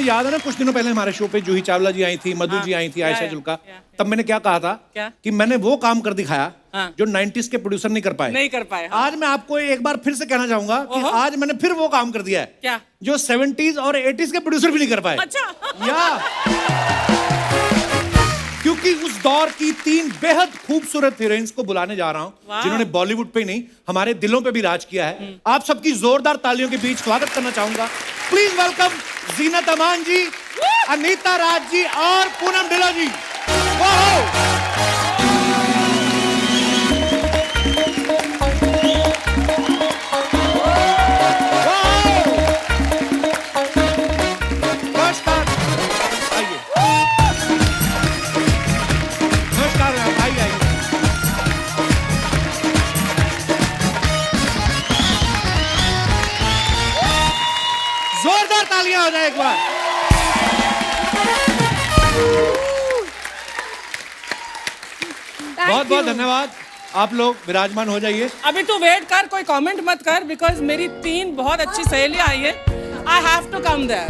याद है ना कुछ दिनों पहले हमारे शो पे जूही चावला जी आई थी, मधु जी आई थी, आयशा जुल्का, तब मैंने क्या कहा था कि मैंने वो काम कर दिखाया जो 90s के प्रोड्यूसर नहीं कर पाए। आज मैं आपको एक बार फिर से कहना चाहूंगा कि आज मैंने फिर वो काम कर दिया है क्या? जो 70s और 80s के प्रोड्यूसर भी नहीं कर पाए। क्योंकि उस दौर की 3 बेहद खूबसूरत हीरोइंस को बुलाने जा रहा हूं जिन्होंने बॉलीवुड पे नहीं हमारे दिलों पे भी राज किया है। आप सबकी जोरदार तालियों के बीच स्वागत करना चाहूंगा। प्लीज वेलकम जीनत अमान जी, अनीता राज जी और पूनम ढिल्लों जी। जोरदार तालियां हो जाए एक बार। बहुत बहुत धन्यवाद। आप लोग विराजमान हो जाइए। अभी तू वेट कर, कोई कमेंट मत कर, बिकॉज मेरी 3 बहुत अच्छी सहेली आई है। I have to come there.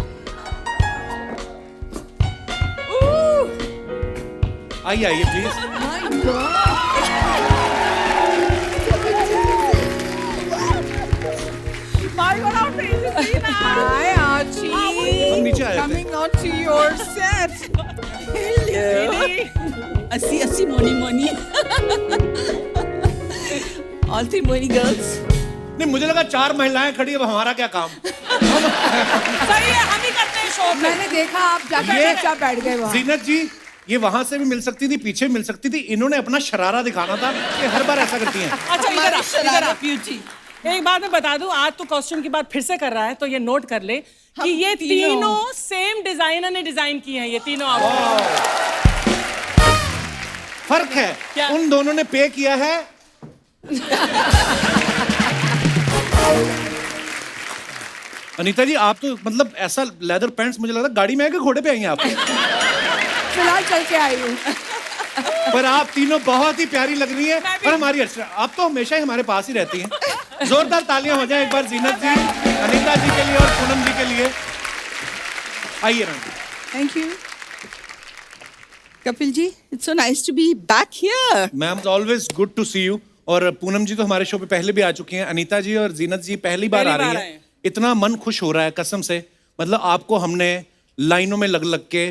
आइए आइए प्लीज। Hi Archie. नीचे आए थे। Coming on to your set. Assi money. All 3 money girls. नहीं मुझे लगा 4 महिलाएं खड़ी, अब हमारा क्या काम? सही है, हम ही करते हैं शो। मैंने देखा आप जाकर चुपचाप बैठ गए वहाँ। जीनत जी ये वहां से भी मिल सकती थी, पीछे मिल सकती थी, इन्होंने अपना शरारा दिखाना था कि हर बार ऐसा करती हैं। अच्छा इधर आ ब्यूटी। एक बात मैं बता दूं, आज तो कॉस्ट्यूम की बात फिर से कर रहा है, तो ये नोट कर ले कि ये तीनों सेम डिजाइनर ने डिजाइन की हैं, ये तीनों आउटफिट। फर्क है क्या? उन दोनों ने पे किया है। अनीता जी आप तो मतलब ऐसा लेदर पैंट्स, मुझे लगता गाड़ी में है कि घोड़े पे आई हैं आप? फिलहाल चल के आई हूँ। पर आप तीनों बहुत ही प्यारी लग रही हैं और हमारी आप तो हमेशा ही हमारे पास ही रहती हैं। जोरदार तालियां हो जाए एक बार जीनत जी, अनीता जी के लिए और पूनम जी के लिए। आइए ma'am. Thank you. Kapil ji, it's so nice to be back here. Ma'am always good to see you. और पूनम जी तो हमारे शो पे पहले भी आ चुकी हैं, अनीता जी और जीनत जी पहली बार आ रही हैं। इतना मन खुश हो रहा है कसम से, मतलब आपको हमने लाइनों में लग लग के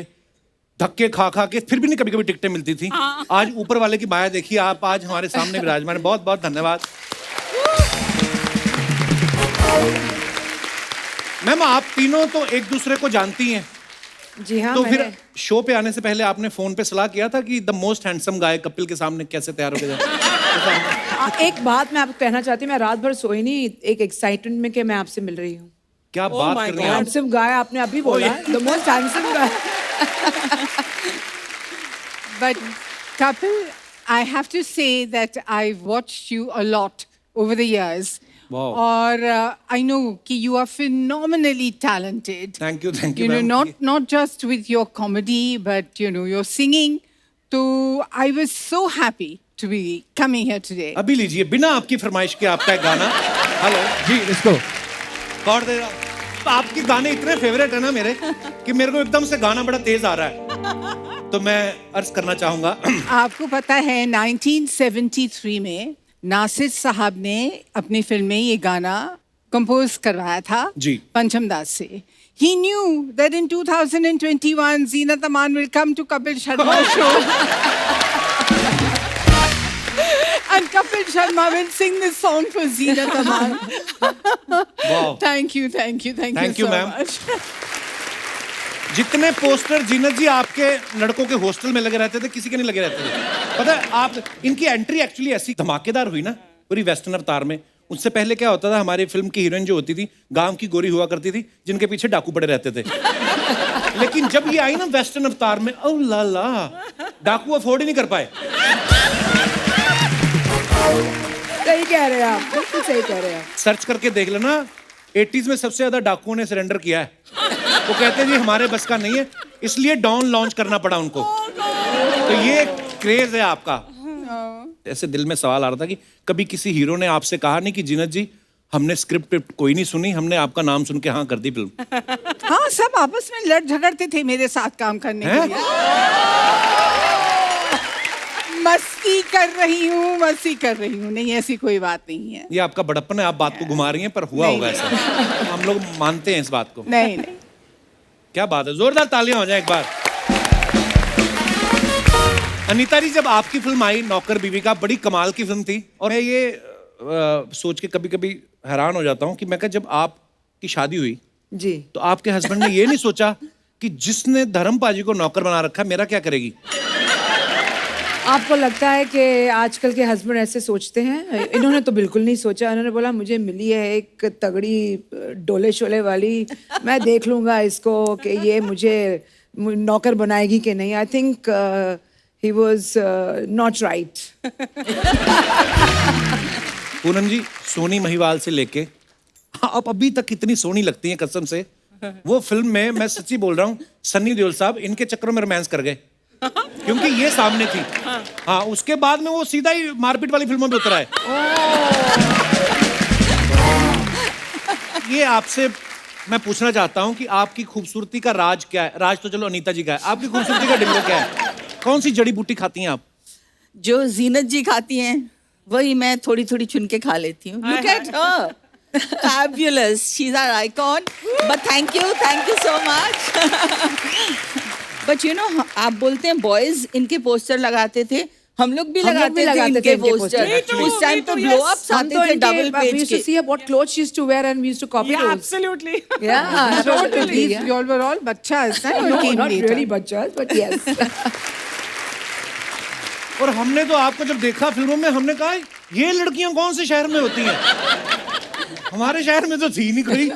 धक्के खा खा के फिर भी नहीं कभी कभी टिकटें मिलती थी। आज ऊपर वाले की माया देखिए, आप आज हमारे सामने विराजमान। बहुत बहुत धन्यवाद मैम। आप तीनों तो एक दूसरे को जानती हैं। जी हाँ। तो फिर शो पे आने से पहले आपने फोन पे सलाह किया था कि the most handsome guy Kapil के सामने कैसे तैयार हो गया? एक बात मैं आपको कहना चाहती हूँ, मैं रात भर सोई नहीं, एक एक्साइटमेंट में कि मैं आपसे मिल रही हूँ। क्या बात कर रही हैं? हैंडसम गाय आपने अभी बोला, the most handsome guy. But Kapil, I have to say that I've watched you a lot over the years. Wow. Or I know that you are phenomenally talented. Thank you, You know, ma'am. not just with your comedy, but you know, your singing. So I was so happy to be coming here today. अभी लीजिए बिना आपकी फरमाइश के आपका एक गाना। Hello जी इसको कॉर्ड दे रहा हूं। आपके गाने इतने फेवरेट है ना मेरे कि मेरे को एकदम से गाना बड़ा तेज आ रहा है, तो मैं अर्ज करना चाहूंगा। आपको पता है 1973 में नासिर साहब ने अपनी फिल्म में ये गाना कंपोज करवाया था जी पंचम दास से। He knew that in 2021 Zeenat Aman will come to Kapil Sharma show and Kapil Sharma will sing this song for Zeenat Aman. Wow. Thank you so ma'am. much. जितने पोस्टर जीनत जी आपके लड़कों के हॉस्टल में लगे रहते थे, किसी के नहीं लगे रहते थे। पता है आप, इनकी एंट्री एक्चुअली ऐसी धमाकेदार हुई ना पूरी वेस्टर्न अवतार में। उससे पहले क्या होता था, हमारी फिल्म की हीरोइन जो होती थी गांव की गोरी हुआ करती थी जिनके पीछे डाकू पड़े रहते थे। लेकिन जब ये आई ना वेस्टर्न अवतार में, ओ ला ला, डाकू अफोर्ड ही नहीं कर पाए। सही कह रहे हैं आप, बिल्कुल सही कह रहे हैं। सर्च करके देख लेना, 80s में सबसे ज्यादा डाकुओं ने सरेंडर किया है। वो कहते हैं जी हमारे बस का नहीं है, इसलिए डॉन लॉन्च करना पड़ा उनको। तो ये क्रेज है आपका। ऐसे दिल में सवाल आ रहा था कि कभी किसी हीरो ने आपसे कहा नहीं कि जीनत जी हमने स्क्रिप्ट कोई नहीं सुनी, हमने आपका नाम सुन के हाँ कर दी फिल्म। हाँ, सब आपस में लड़ झगड़ते थे मेरे साथ काम करने के लिए। मस्ती कर रही हूँ, नहीं ऐसी कोई बात नहीं है। ये आपका बड़प्पन है, आप बात को घुमा रही हैं, पर हुआ होगा ऐसा। हम लोग मानते हैं इस बात को। नहीं। क्या बात है, जोरदार तालियां हो जाए एक बार। अनीता जी, जब आपकी फिल्म आई नौकर बीवी का, बड़ी कमाल की फिल्म थी, और मैं ये सोच के कभी कभी हैरान हो जाता हूँ कि मैं कहा जब आपकी शादी हुई जी, तो आपके हस्बैंड ने ये नहीं सोचा कि जिसने धर्म पाजी को नौकर बना रखा मेरा क्या करेगी? आपको लगता है कि आजकल के हस्बैंड ऐसे सोचते हैं? इन्होंने तो बिल्कुल नहीं सोचा। इन्होंने बोला मुझे मिली है एक तगड़ी डोले शोले वाली, मैं देख लूंगा इसको कि ये मुझे नौकर बनाएगी कि नहीं। I think he was not right. Poonam ji, Soni Mahiwal से लेके आप अभी तक कितनी सोनी लगती हैं कसम से। वो फिल्म में, मैं सच्ची बोल रहा हूँ, सन्नी देओल साहब इनके चक्करों में रोमांस कर गए क्योंकि ये सामने थी। हाँ, उसके बाद में वो सीधा ही मारपीट वाली फिल्मों में उतरा है। ये आपसे मैं पूछना चाहता हूँ कि आपकी खूबसूरती का राज क्या है? राज तो चलो अनीता जी का है, आपकी खूबसूरती का डिंगो क्या है? कौन सी जड़ी बूटी खाती हैं आप? जो जीनत जी खाती हैं वही मैं थोड़ी थोड़ी चुन के खा लेती हूँ। Look at her, fabulous, she's our icon. But thank you so much. But you know, आप बोलते हैं बॉयज इनके पोस्टर लगाते थे, हम लोग भी लगाते थे इनके पोस्टर। उस टाइम तो ब्लो अप्स आते थे डबल पेज के। We used to see what clothes she used to wear and we used to copy those. Absolutely. Yeah, totally. These you all were all bachchas, right? No, not really bachchas, but yes. और हमने तो आपको जब देखा फिल्मों में, हमने कहा ये लड़कियां कौन से शहर में होती हैं? हमारे शहर में तो थी नहीं कोई।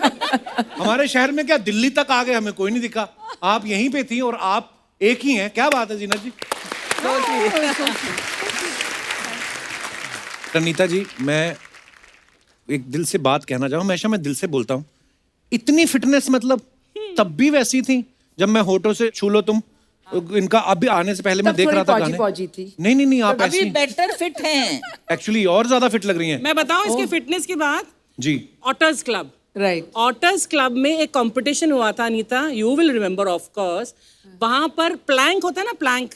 हमारे शहर में क्या, दिल्ली तक आ गए, हमें कोई नहीं दिखा। आप यहीं पे थी और आप एक ही हैं। क्या बात है जीनत जी। अनीता जी, मैं एक दिल से बात कहना चाहूँ, हमेशा मैं दिल से बोलता हूँ, इतनी फिटनेस मतलब तब भी वैसी थी जब मैं होठों से छू लो तुम। इनका अभी आने से पहले मैं देख रहा था गाने। पौजी थी। नहीं, आप अभी ऐसी बेटर फिट हैं। एक्चुअली और ज्यादा फिट लग रही हैं। मैं बताऊं इसकी फिटनेस की बात? जी। Authors club, right. Authors club में एक कंपटीशन हुआ था Anita, you will remember of course. वहां पर प्लैंक होता है ना, प्लैंक।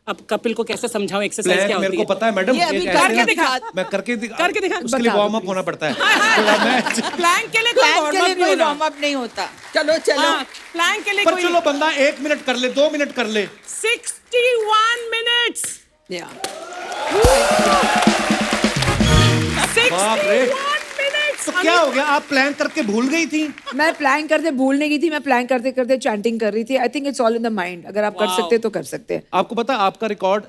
अब कपिल को कैसे समझाऊं एक्सरसाइज क्या होती है? मेरे को पता है मैडम, ये अभी एक करके ऐसे- दिखा। मैं करके दिखा। उसके लिए बता वार्म अप दो होना पड़ता है। प्लैंक के लिए कोई प्लान के लिए कोई वार्म वार्म अप नहीं होता। चलो प्लैंक के लिए पर कोई चलो बंदा 1 मिनट कर ले, 2 मिनट कर ले। 61 मिनट्स। Yeah. बाप रे। 61 मिनट्स। तो क्या हो गया, आप प्लान करके भूल गई थी? मैं प्लान करते भूलने की थी, मैं प्लान करते करते चैंटिंग कर रही थी। I think it's all in the mind. अगर आप कर सकते तो कर सकते हैं। आपको पता है आपका रिकॉर्ड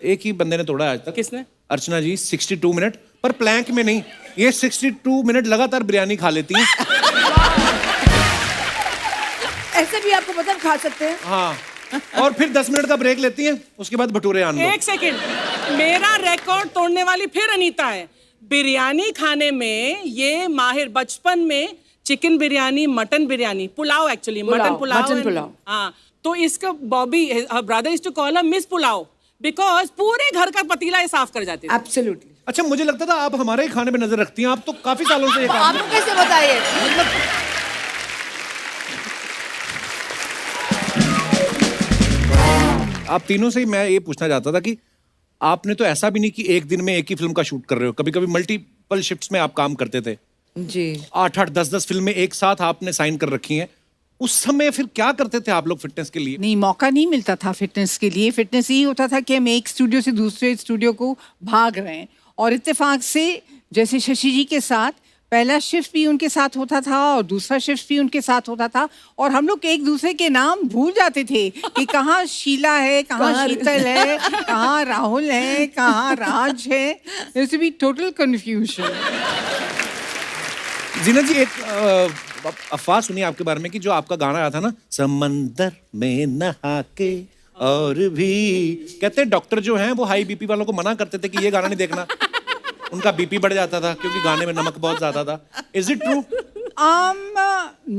एक ही बंदे ने तोड़ा है आज तक। किसने? अर्चना जी, 62 मिनट, पर प्लैंक में नहीं। ये 62 मिनट लगातार बिरयानी खा लेती हैं। ऐसे भी आपको पता है खा सकते हैं। हाँ, और फिर 10 मिनट का ब्रेक लेती हैं, उसके बाद भटूरे आन लो। एक सेकंड, मेरा रिकॉर्ड तोड़ने वाली फिर अनीता है। बिरयानी खाने में ये माहिर, बचपन में chicken biryani, mutton biryani, pulao actually, mutton pulao. हाँ, तो इसका Bobby brother is to call her miss pulao because पूरे घर का पतीला ये साफ कर जाते थे। एब्सोल्युटली। अच्छा, मुझे लगता था आप हमारे ही खाने पे नजर रखती हैं। आप तो काफी सालों से ये काम आपको कैसे बताइए? आप तीनों से ही मैं ये पूछना चाहता था कि आपने तो ऐसा भी नहीं कि एक दिन में एक ही फिल्म का शूट कर रहे हो, कभी कभी मल्टीपल शिफ्ट्स में आप काम करते थे। जी। 8-8, 10-10 फिल्में एक साथ आपने साइन कर रखी हैं। उस समय फिर क्या करते थे आप लोग फिटनेस के लिए? नहीं, मौका नहीं मिलता था फिटनेस के लिए। फिटनेस यही होता था कि हम एक स्टूडियो से दूसरे स्टूडियो को भाग रहे हैं। और इत्तेफाक से जैसे शशि जी के साथ पहला शिफ्ट भी उनके साथ होता था और दूसरा शिफ्ट भी उनके साथ होता था, और हम लोग एक दूसरे के नाम भूल जाते थे कि कहाँ शीला है, कहाँ शीतल है, कहाँ राहुल है, कहाँ राज है। There used to be total confusion. जीना जी, एक अफवाह सुनी आपके बारे में कि जो आपका गाना आया था ना, समंदर में नहा के और भी, कहते हैं डॉक्टर जो हैं वो हाई बीपी वालों को मना करते थे कि ये गाना नहीं देखना, उनका बीपी बढ़ जाता था क्योंकि गाने में नमक बहुत ज्यादा था। Is it true?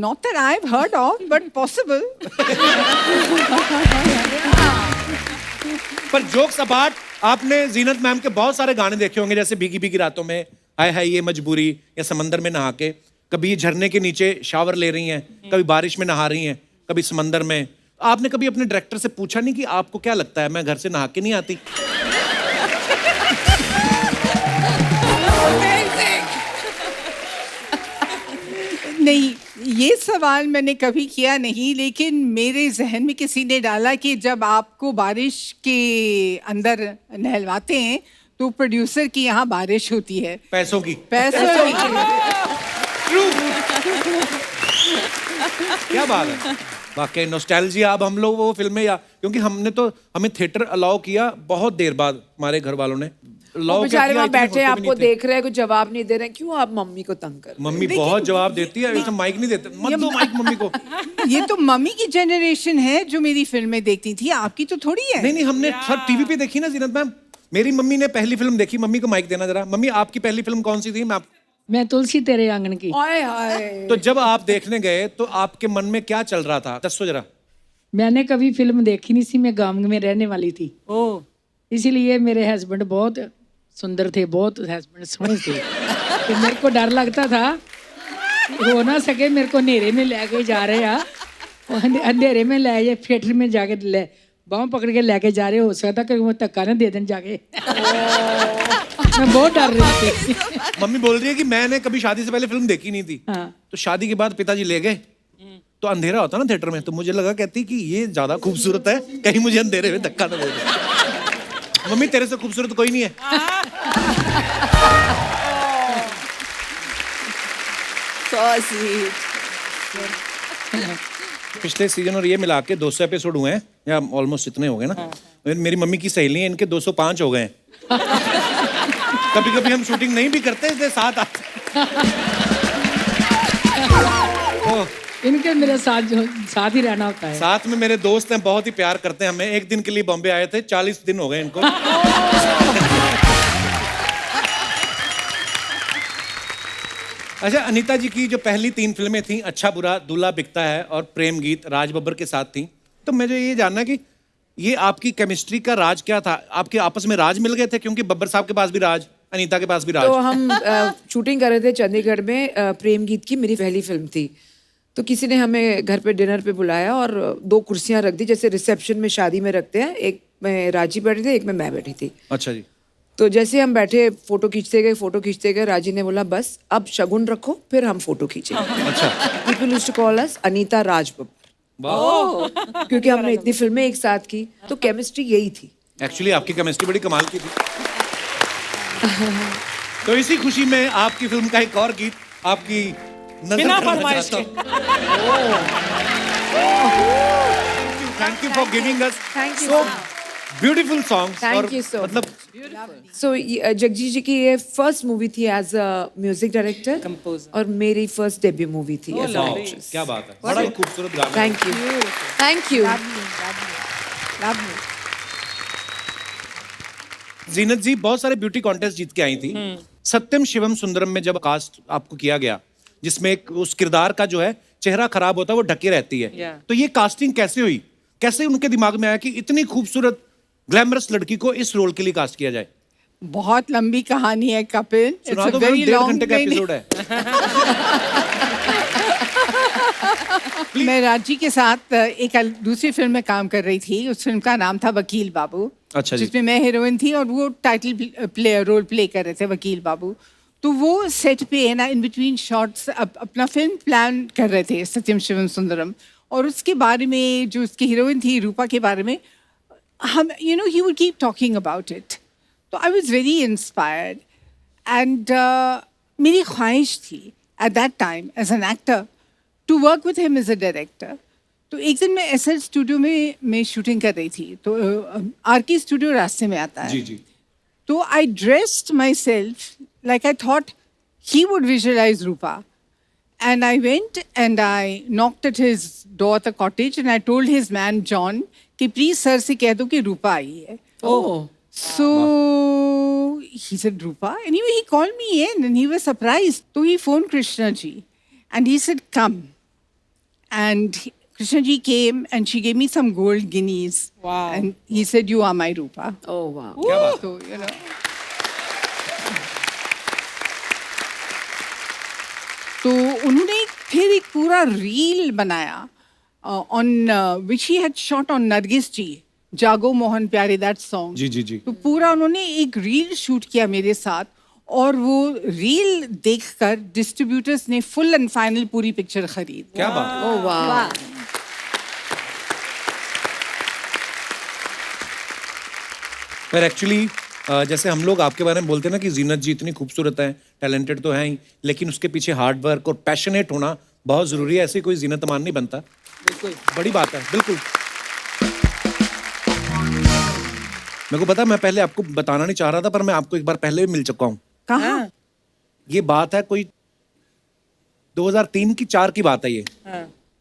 Not that I've heard of, but possible. पर जोक्स अपार्ट, आपने जीनत मैम के बहुत सारे गाने देखे होंगे, जैसे भीगी भीगी रातों में, हाय हाय ये मजबूरी, या समंदर में नहा के, कभी झरने के नीचे शावर ले रही हैं, कभी बारिश में नहा रही हैं, कभी समंदर में। आपने कभी अपने डायरेक्टर से पूछा नहीं कि आपको क्या लगता है मैं घर से नहा के नहीं आती? नहीं, ये सवाल मैंने कभी किया नहीं, लेकिन मेरे जहन में किसी ने डाला कि जब आपको बारिश के अंदर नहलवाते हैं तो प्रोड्यूसर की यहाँ बारिश होती है पैसों की। पैसों की। क्या बात है, वाकई नॉस्टैल्जिया। अब हम लोग वो फिल्में या क्योंकि हमें थिएटर अलाउ किया बहुत देर बाद, हमारे घर वालों ने अलाउ बेचारे वहाँ किया। बैठे आपको देख रहे हैं, कुछ जवाब नहीं दे रहे हैं, क्यों आप मम्मी को तंग कर? मम्मी बहुत जवाब देती है, ऐसा माइक नहीं देते, मत दो माइक मम्मी को। ये तो मम्मी की जनरेशन है जो मेरी फिल्में देखती थी, आपकी तो थोड़ी है। नहीं हमने सब टीवी पे देखी ना जीनत मैम। मेरी मम्मी ने पहली फिल्म देखी, मम्मी को माइक देना जरा। मम्मी आपकी पहली फिल्म कौन सी थी? मैं तुलसी तेरे आंगन की। हाय हाय। तो जब आप देखने गए तो आपके मन में क्या चल रहा था, दसो जरा। मैंने कभी फिल्म देखी नहीं थी, मैं गांव में रहने वाली थी, ओह, इसीलिए मेरे हस्बैंड बहुत सुंदर थे, बहुत हस्बैंड सोहने थे। तो मेरे को डर लगता था हो ना सके मेरे को अंधेरे में लेके जा रहे हैं, अंधेरे में ले जाए, थिएटर में जाके ले बाँह पकड़ के लेके जा रहे, हो सकता कि वो धक्का ना दे दें जाके। मैं बहुत डर रही थी। मम्मी बोल रही है कि मैंने कभी शादी से पहले फिल्म देखी नहीं थी। हाँ। तो शादी के बाद पिताजी ले गए तो अंधेरा होता ना थिएटर में, तो मुझे लगा कहती कि ये ज्यादा खूबसूरत है, कहीं मुझे अंधेरे में धक्का ना दे दे। मम्मी तेरे से खूबसूरत कोई नहीं है। So sweet. पिछले सीजन और ये मिला के 200 एपिसोड हुए हैं, या ऑलमोस्ट इतने हो गए ना। मेरी मम्मी की सहेली है, इनके 205 हो गए हैं। कभी कभी हम शूटिंग नहीं भी करते, इसलिए साथ आते। ओह, इनके मेरे साथ ही रहना होता है। साथ में मेरे दोस्त हैं, बहुत ही प्यार करते हैं हमें। एक दिन के लिए बॉम्बे आए थे, 40 दिन हो गए इनको। अच्छा, अनीता जी की जो पहली 3 फिल्में थी, अच्छा बुरा, दूल्हा बिकता है और प्रेम गीत, राज बब्बर के साथ थी। तो मुझे ये जानना कि ये आपकी केमिस्ट्री का राज क्या था? आपके आपस में राज मिल गए थे? क्योंकि बब्बर साहब के पास भी राज, अनीता के पास भी राज। तो हम शूटिंग कर रहे थे चंडीगढ़ में, प्रेम गीत की मेरी पहली फिल्म थी। तो किसी ने हमें घर पे डिनर पे बुलाया और 2 कुर्सियां रख दी, जैसे रिसेप्शन में शादी में रखते हैं। एक में राजी बैठी थी, एक में मैं बैठी थी। अच्छा जी। तो जैसे हम बैठे, फोटो खींचते गए, राजी ने बोला बस अब शगुन रखो, फिर हम फोटो खींचेंगे। अच्छा। People used to call us Anita Raj Babbar, क्योंकि हमने इतनी फिल्में एक साथ की, तो केमिस्ट्री यही थी। एक्चुअली आपकी केमिस्ट्री बड़ी कमाल की थी। तो इसी खुशी में आपकी फिल्म का एक और गीत आपकी नजर बिना करना फरमाइश चाहता हूं। Thank you for giving us Thank you so so much. Beautiful songs. Thank you so मतलब सो जगजीत जी की ये फर्स्ट मूवी थी as a music director, Composer. और मेरी फर्स्ट डेब्यू मूवी थी एज अ एक्ट्रेस। क्या बात है, बड़ा ही खूबसूरत गाना। Thank you, thank you. Zeenat ji बहुत सारे ब्यूटी कॉन्टेस्ट जीत के आई थी। सत्यम शिवम सुंदरम में जब कास्ट आपको किया गया, जिसमें एक उस किरदार का जो है चेहरा खराब होता है, वो ढके रहती है। Yeah. तो ये कास्टिंग कैसे हुई? कैसे उनके दिमाग में आया कि इतनी खूबसूरत ग्लैमरस लड़की को इस रोल के लिए कास्ट किया जाए? बहुत लंबी कहानी है कपिल। सुना दो, 1.5 घंटे का एपिसोड है। मैं राजी के साथ एक दूसरी फिल्म में काम कर रही थी। उस फिल्म का नाम था वकील बाबू। अच्छा जी। जिसमें मैं हीरोइन थी और वो टाइटल रोल प्ले कर रहे थे, वकील बाबू। तो वो सेट पे है ना, इन बिटवीन शॉट्स अपना फिल्म प्लान कर रहे थे, सत्यम शिवम सुंदरम। और उसके बारे में, जो उसकी हीरोइन थी रूपा के बारे में, हम he would keep talking about it. तो I was very inspired and मेरी ख्वाहिश थी at that time as an actor to work with him as a director. तो एक दिन मैं SL स्टूडियो में मैं शूटिंग कर रही थी, तो RK स्टूडियो रास्ते में आता है। जी जी। तो I dressed myself like I thought he would visualize Rupa. And I went and I knocked at his door at the cottage and I told his man John कि please sir से कह दो कि रूपा आई है. Oh. So he said Rupa. Anyway, he called me in and he was surprised. So he phoned Krishna ji and he said come. And Krishna ji came and she gave me some gold guineas. Wow. And he said you are my Rupa. Oh wow. क्या बात? So you know. फिर एक पूरा reel बनाया on which he had shot on Nargis ji, जागो मोहन प्यारे, that song. जी जी जी। तो पूरा उन्होंने एक रील शूट किया मेरे साथ, और वो रील देखकर डिस्ट्रीब्यूटर्स ने फुल एंड फाइनल पूरी पिक्चर खरीद। क्या बात। ओह वाह। पर एक्चुअली जैसे हम लोग आपके बारे में बोलते हैं ना कि जीनत जी इतनी खूबसूरत है, टैलेंटेड तो है ही, लेकिन उसके पीछे हार्ड वर्क और पैशनेट होना बहुत जरूरी है। ऐसे कोई जीनत अमान नहीं बनता। बिल्कुल बड़ी बात है। बिल्कुल। मेरे को पता है, मैं पहले आपको बताना नहीं चाह रहा था, पर मैं आपको एक बार पहले भी मिल चुका हूँ। कहाँ? ये बात है कोई 2003 की 4 की बात है ये।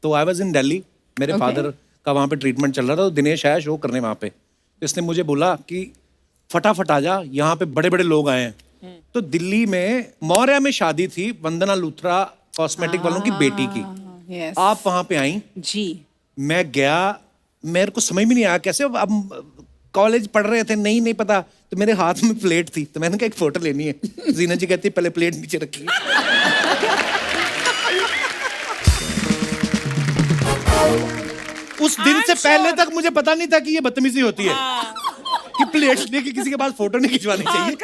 तो आई वाज इन दिल्ली, मेरे फादर का वहाँ पे ट्रीटमेंट चल रहा था, तो दिनेश आया शो करने वहाँ पे। तो इसने मुझे बोला कि फटाफट आ जा, यहाँ पे बड़े बड़े लोग आए हैं। तो दिल्ली में मौर्या में शादी थी वंदना लूथरा कॉस्मेटिक वालों की बेटी की। Yes. आप वहाँ पे आई, जी। मैं गया, मेरे को समझ में नहीं आया कैसे। अब कॉलेज पढ़ रहे थे, नहीं पता। तो मेरे हाथ में प्लेट थी, तो मैंने कहा एक फोटो लेनी है। जीना जी कहती पहले प्लेट नीचे रखिए। उस दिन से पहले तक मुझे पता नहीं था कि ये बदतमीजी होती है, कि प्लेट लेके किसी के पास फोटो नहीं खिंचवानी चाहिए।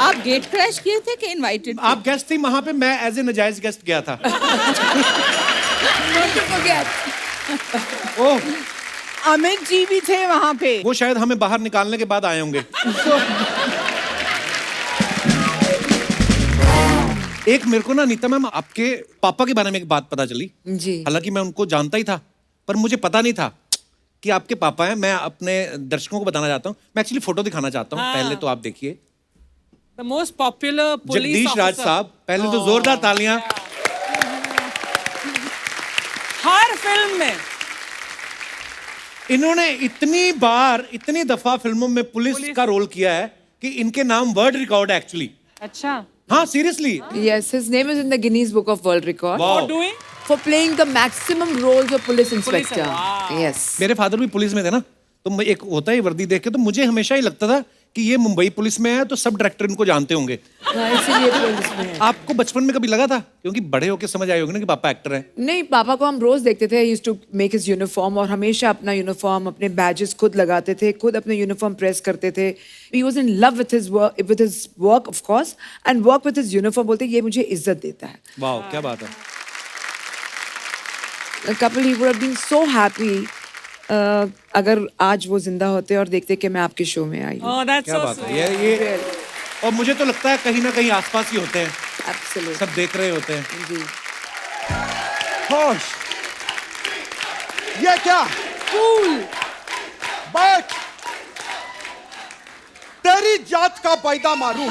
आप गेट क्रैश किए थे कि इनवाइटेड? आप गेस्ट थी वहां पे, मैं एज ए नजायज गेस्ट गया था। ओह, अमित जी भी थे वहाँ पे। वो शायद हमें बाहर निकालने के बाद आए होंगे। एक मेरे को ना नीता मैम आपके पापा के बारे में एक बात पता चली। जी। हालांकि मैं उनको जानता ही था, पर मुझे पता नहीं था कि आपके पापा हैं। मैं अपने दर्शकों को बताना चाहता हूँ, मैं एक्चुअली फोटो दिखाना चाहता हूँ। पहले तो आप देखिए, The most popular police Jagdish Raj officer. साहब। पहले तो जोरदार तालियां। हर फिल्म में इन्होंने इतनी बार, इतनी दफा फिल्मों में पुलिस का रोल किया है कि इनके नाम वर्ल्ड रिकॉर्ड है एक्चुअली। अच्छा हाँ, seriously. Yes, his name is in the Guinness Book of World Record Wow. doing for playing the maximum roles of police inspector. wow. Yes. मेरे फादर भी पुलिस में थे ना, तो एक होता है वर्दी देख के, तो मुझे हमेशा ही लगता था कि ये मुंबई पुलिस में है तो सब डायरेक्टर इनको जानते होंगे। हाँ, इसीलिए पुलिस में है। आपको बचपन में कभी लगा था, क्योंकि बड़े होके समझ आए होंगे ना कि पापा एक्टर हैं? नहीं, पापा को हम रोज देखते थे, used to make his uniform, और हमेशा अपना यूनिफॉर्म, अपने बैजेस खुद लगाते थे, खुद अपने यूनिफॉर्म प्रेस करते थे। He was in love with his work of course, and work with his uniform. बोलते ये मुझे इज्जत देता है। वाह, क्या बात है। Kapil, he would have been so happy अगर आज वो जिंदा होते और देखते कि मैं आपके शो में आई हूँ। Oh, that's क्या so बात है। sweet. ये और मुझे तो लगता है कहीं ना कहीं आसपास ही होते हैं, Absolutely. सब देख रहे होते हैं। जी। होश, ये क्या? बैठ, तेरी जात का पैदा मारूं।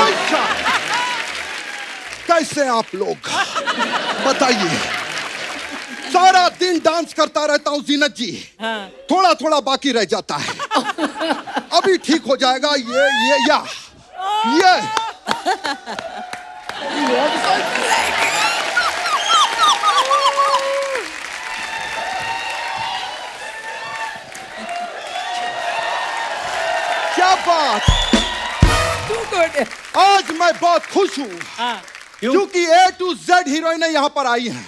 अच्छा, कैसे आप लोग बताइए? सारा दिन डांस करता रहता हूँ जीनत जी, थोड़ा थोड़ा बाकी रह जाता है। अभी ठीक हो जाएगा। ये क्या बात। आज मैं बहुत खुश हूँ क्योंकि A to Z हीरोइनें यहाँ पर आई हैं,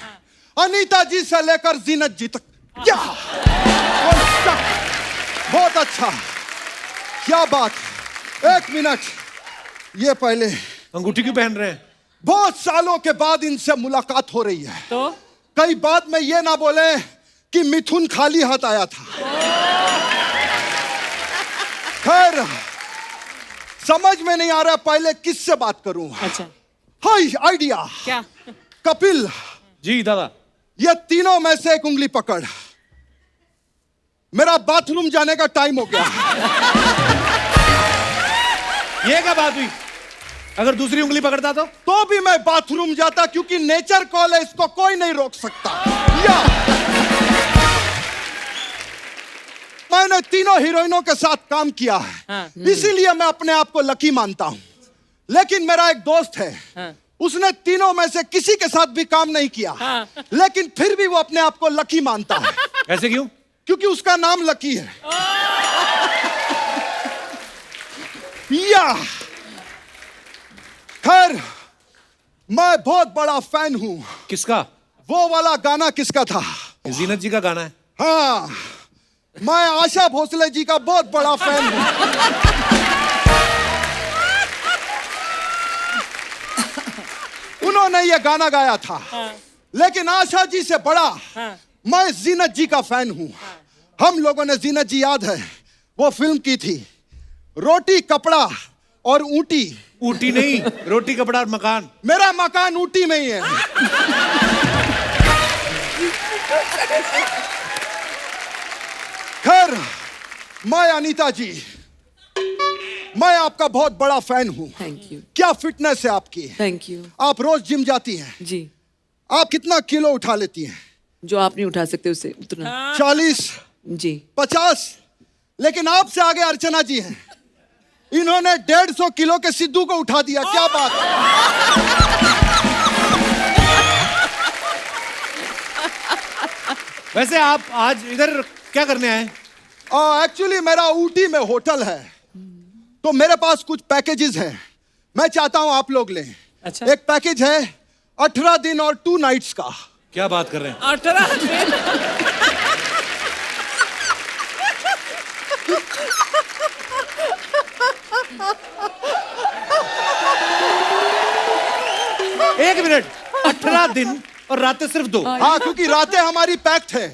अनीता जी से लेकर जीनत जी तक। क्या बहुत अच्छा, क्या बात। एक मिनट, ये पहले अंगूठी क्यों पहन रहे हैं? बहुत सालों के बाद इनसे मुलाकात हो रही है, तो कई बाद में ये ना बोले कि मिथुन खाली हाथ आया था। खैर, समझ में नहीं आ रहा पहले किससे बात करूं। अच्छा हाय, आइडिया। क्या? कपिल, जी दादा। ये तीनों में से एक उंगली पकड़, मेरा बाथरूम जाने का टाइम हो गया। ये क्या बात हुई? अगर दूसरी उंगली पकड़ता तो भी मैं बाथरूम जाता, क्योंकि नेचर कॉल है, इसको कोई नहीं रोक सकता। या मैंने तीनों हीरोइनों के साथ काम किया है, इसीलिए मैं अपने आप को लकी मानता हूं। लेकिन मेरा एक दोस्त है, उसने तीनों में से किसी के साथ भी काम नहीं किया, लेकिन फिर भी वो अपने आप को लकी मानता है। ऐसे क्यों? क्योंकि उसका नाम लकी है। या खैर, मैं बहुत बड़ा फैन हूँ। किसका? वो वाला गाना किसका था? जीनत जी का गाना है। हाँ, मैं आशा भोसले जी का बहुत बड़ा फैन हूँ। उन्होंने ये गाना गाया था। लेकिन आशा जी से बड़ा मैं जीनत जी का फैन हूँ। हम लोगों ने, जीनत जी याद है, वो फिल्म की थी रोटी कपड़ा और ऊटी। ऊटी नहीं, रोटी कपड़ा और मकान। मेरा मकान ऊटी में ही है। खैर, मैं अनीता जी, मैं आपका बहुत बड़ा फैन हूँ। थैंक यू, क्या फिटनेस है आपकी। Thank you. आप रोज जिम जाती हैं। जी, आप कितना किलो उठा लेती हैं? जो आप नहीं उठा सकते उससे उतना। 40, जी, 50। लेकिन आपसे आगे अर्चना जी हैं। इन्होंने 150 किलो के सिद्धू को उठा दिया। क्या बात है। वैसे आप आज इधर क्या करने आए? एक्चुअली मेरा ऊटी में होटल है, तो मेरे पास कुछ पैकेजेस हैं। मैं चाहता हूं आप लोग लें। अच्छा। एक पैकेज है 18 दिन और 2 नाइट्स का। क्या बात कर रहे हैं? 18 दिन। एक मिनट, 18 दिन और रातें सिर्फ 2। हाँ, क्योंकि रातें हमारी पैक्ड है,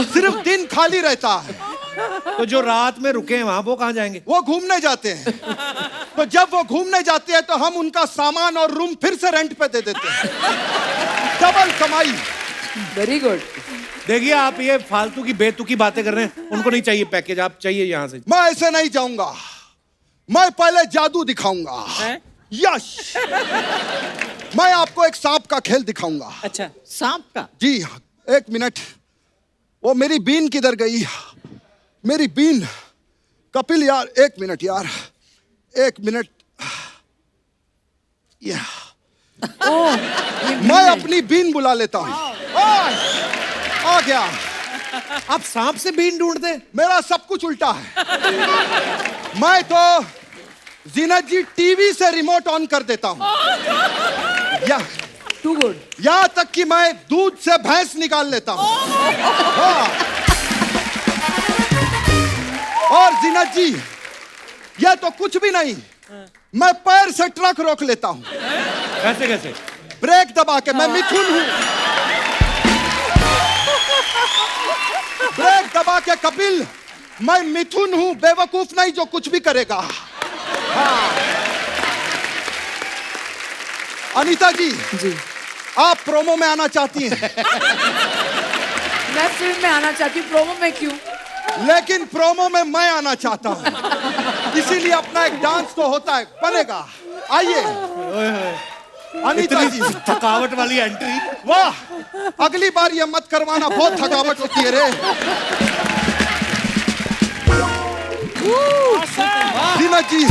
सिर्फ दिन खाली रहता है। तो जो रात में रुके हैं वहां, वो कहाँ जाएंगे? वो घूमने जाते हैं। तो जब वो घूमने जाते हैं तो हम उनका सामान और रूम फिर से रेंट पे दे देते हैं। डबल कमाई। Very good. देखिए, आप ये फालतू की बेतुकी बातें कर रहे हैं। उनको नहीं चाहिए पैकेज, आप चाहिए यहाँ से। मैं ऐसे नहीं जाऊंगा। मैं पहले जादू दिखाऊंगा। यश। मैं आपको एक सांप का खेल दिखाऊंगा। अच्छा, सांप का? जी हाँ, 1 मिनट। वो मेरी बीन किधर गई? मेरी बीन। कपिल यार, 1 मिनट यार, 1 मिनट। मैं अपनी बीन बुला लेता हूँ। आ गया। आप सांप से बीन ढूंढते? मेरा सब कुछ उल्टा है। मैं तो जीनत जी टीवी से रिमोट ऑन कर देता हूँ। Too good. यहाँ तक कि मैं दूध से भैंस निकाल लेता हूँ। हाँ। और जीनत जी, यह तो कुछ भी नहीं, मैं पैर से ट्रक रोक लेता हूँ। कैसे कैसे? ब्रेक दबा के। मैं मिथुन हूँ। ब्रेक दबा के कपिल, मैं मिथुन हूँ, बेवकूफ नहीं जो कुछ भी करेगा। हाँ। अनीता जी, जी, आप प्रोमो में आना चाहती हैं। मैं फिल्म में आना चाहती हूँ, प्रोमो में क्यों? लेकिन प्रोमो में मैं आना चाहता हूँ, इसीलिए अपना एक डांस तो होता है, बनेगा। आइए अनीता जी। थकावट वाली एंट्री। वाह, अगली बार ये मत करवाना, बहुत थकावट होती है रे। जीनत जी,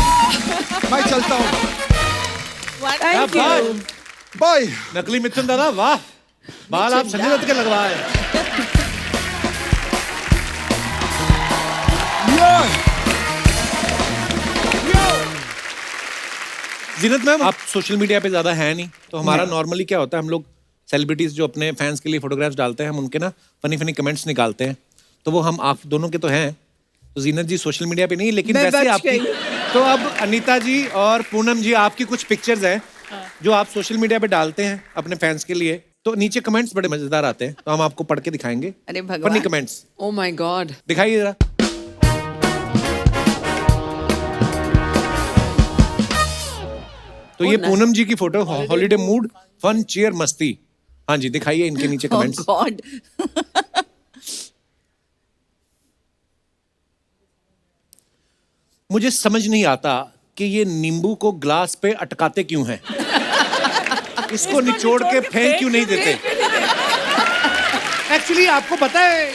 मैं चलता हूँ। Thank you. बाय। नकली मिथुन दादा, वाह, बाल आप संजय दत्त के लगवाए। जीनत मैम, आप सोशल मीडिया पे ज्यादा है नहीं, तो हमारा नॉर्मली क्या होता है, हम लोग सेलिब्रिटीज जो अपने फैंस के लिए फोटोग्राफ्स डालते हैं, हम उनके ना फनी फनी कमेंट्स निकालते हैं। तो वो हम आप दोनों के तो हैं। तो जीनत जी सोशल मीडिया पे नहीं, लेकिन मैं वैसे बच आपकी। गई। तो अब अनीता जी और पूनम जी, आपकी कुछ पिक्चर्स हैं जो आप सोशल मीडिया पे डालते हैं अपने फैंस के लिए। तो नीचे कमेंट्स बड़े मजेदार आते हैं, तो हम आपको पढ़ के दिखाएंगे। अरे भगवान। Funny comments oh my God. दिखाइए जरा। तो ये पूनम जी की photo, holiday mood, fun, cheer, मस्ती। हाँ जी, दिखाइए इनके नीचे कमेंट्स। गॉड। मुझे समझ नहीं आता कि ये नींबू को ग्लास पे अटकाते क्यों हैं। इसको निचोड़ के फेंक क्यों नहीं देते? एक्चुअली आपको पता है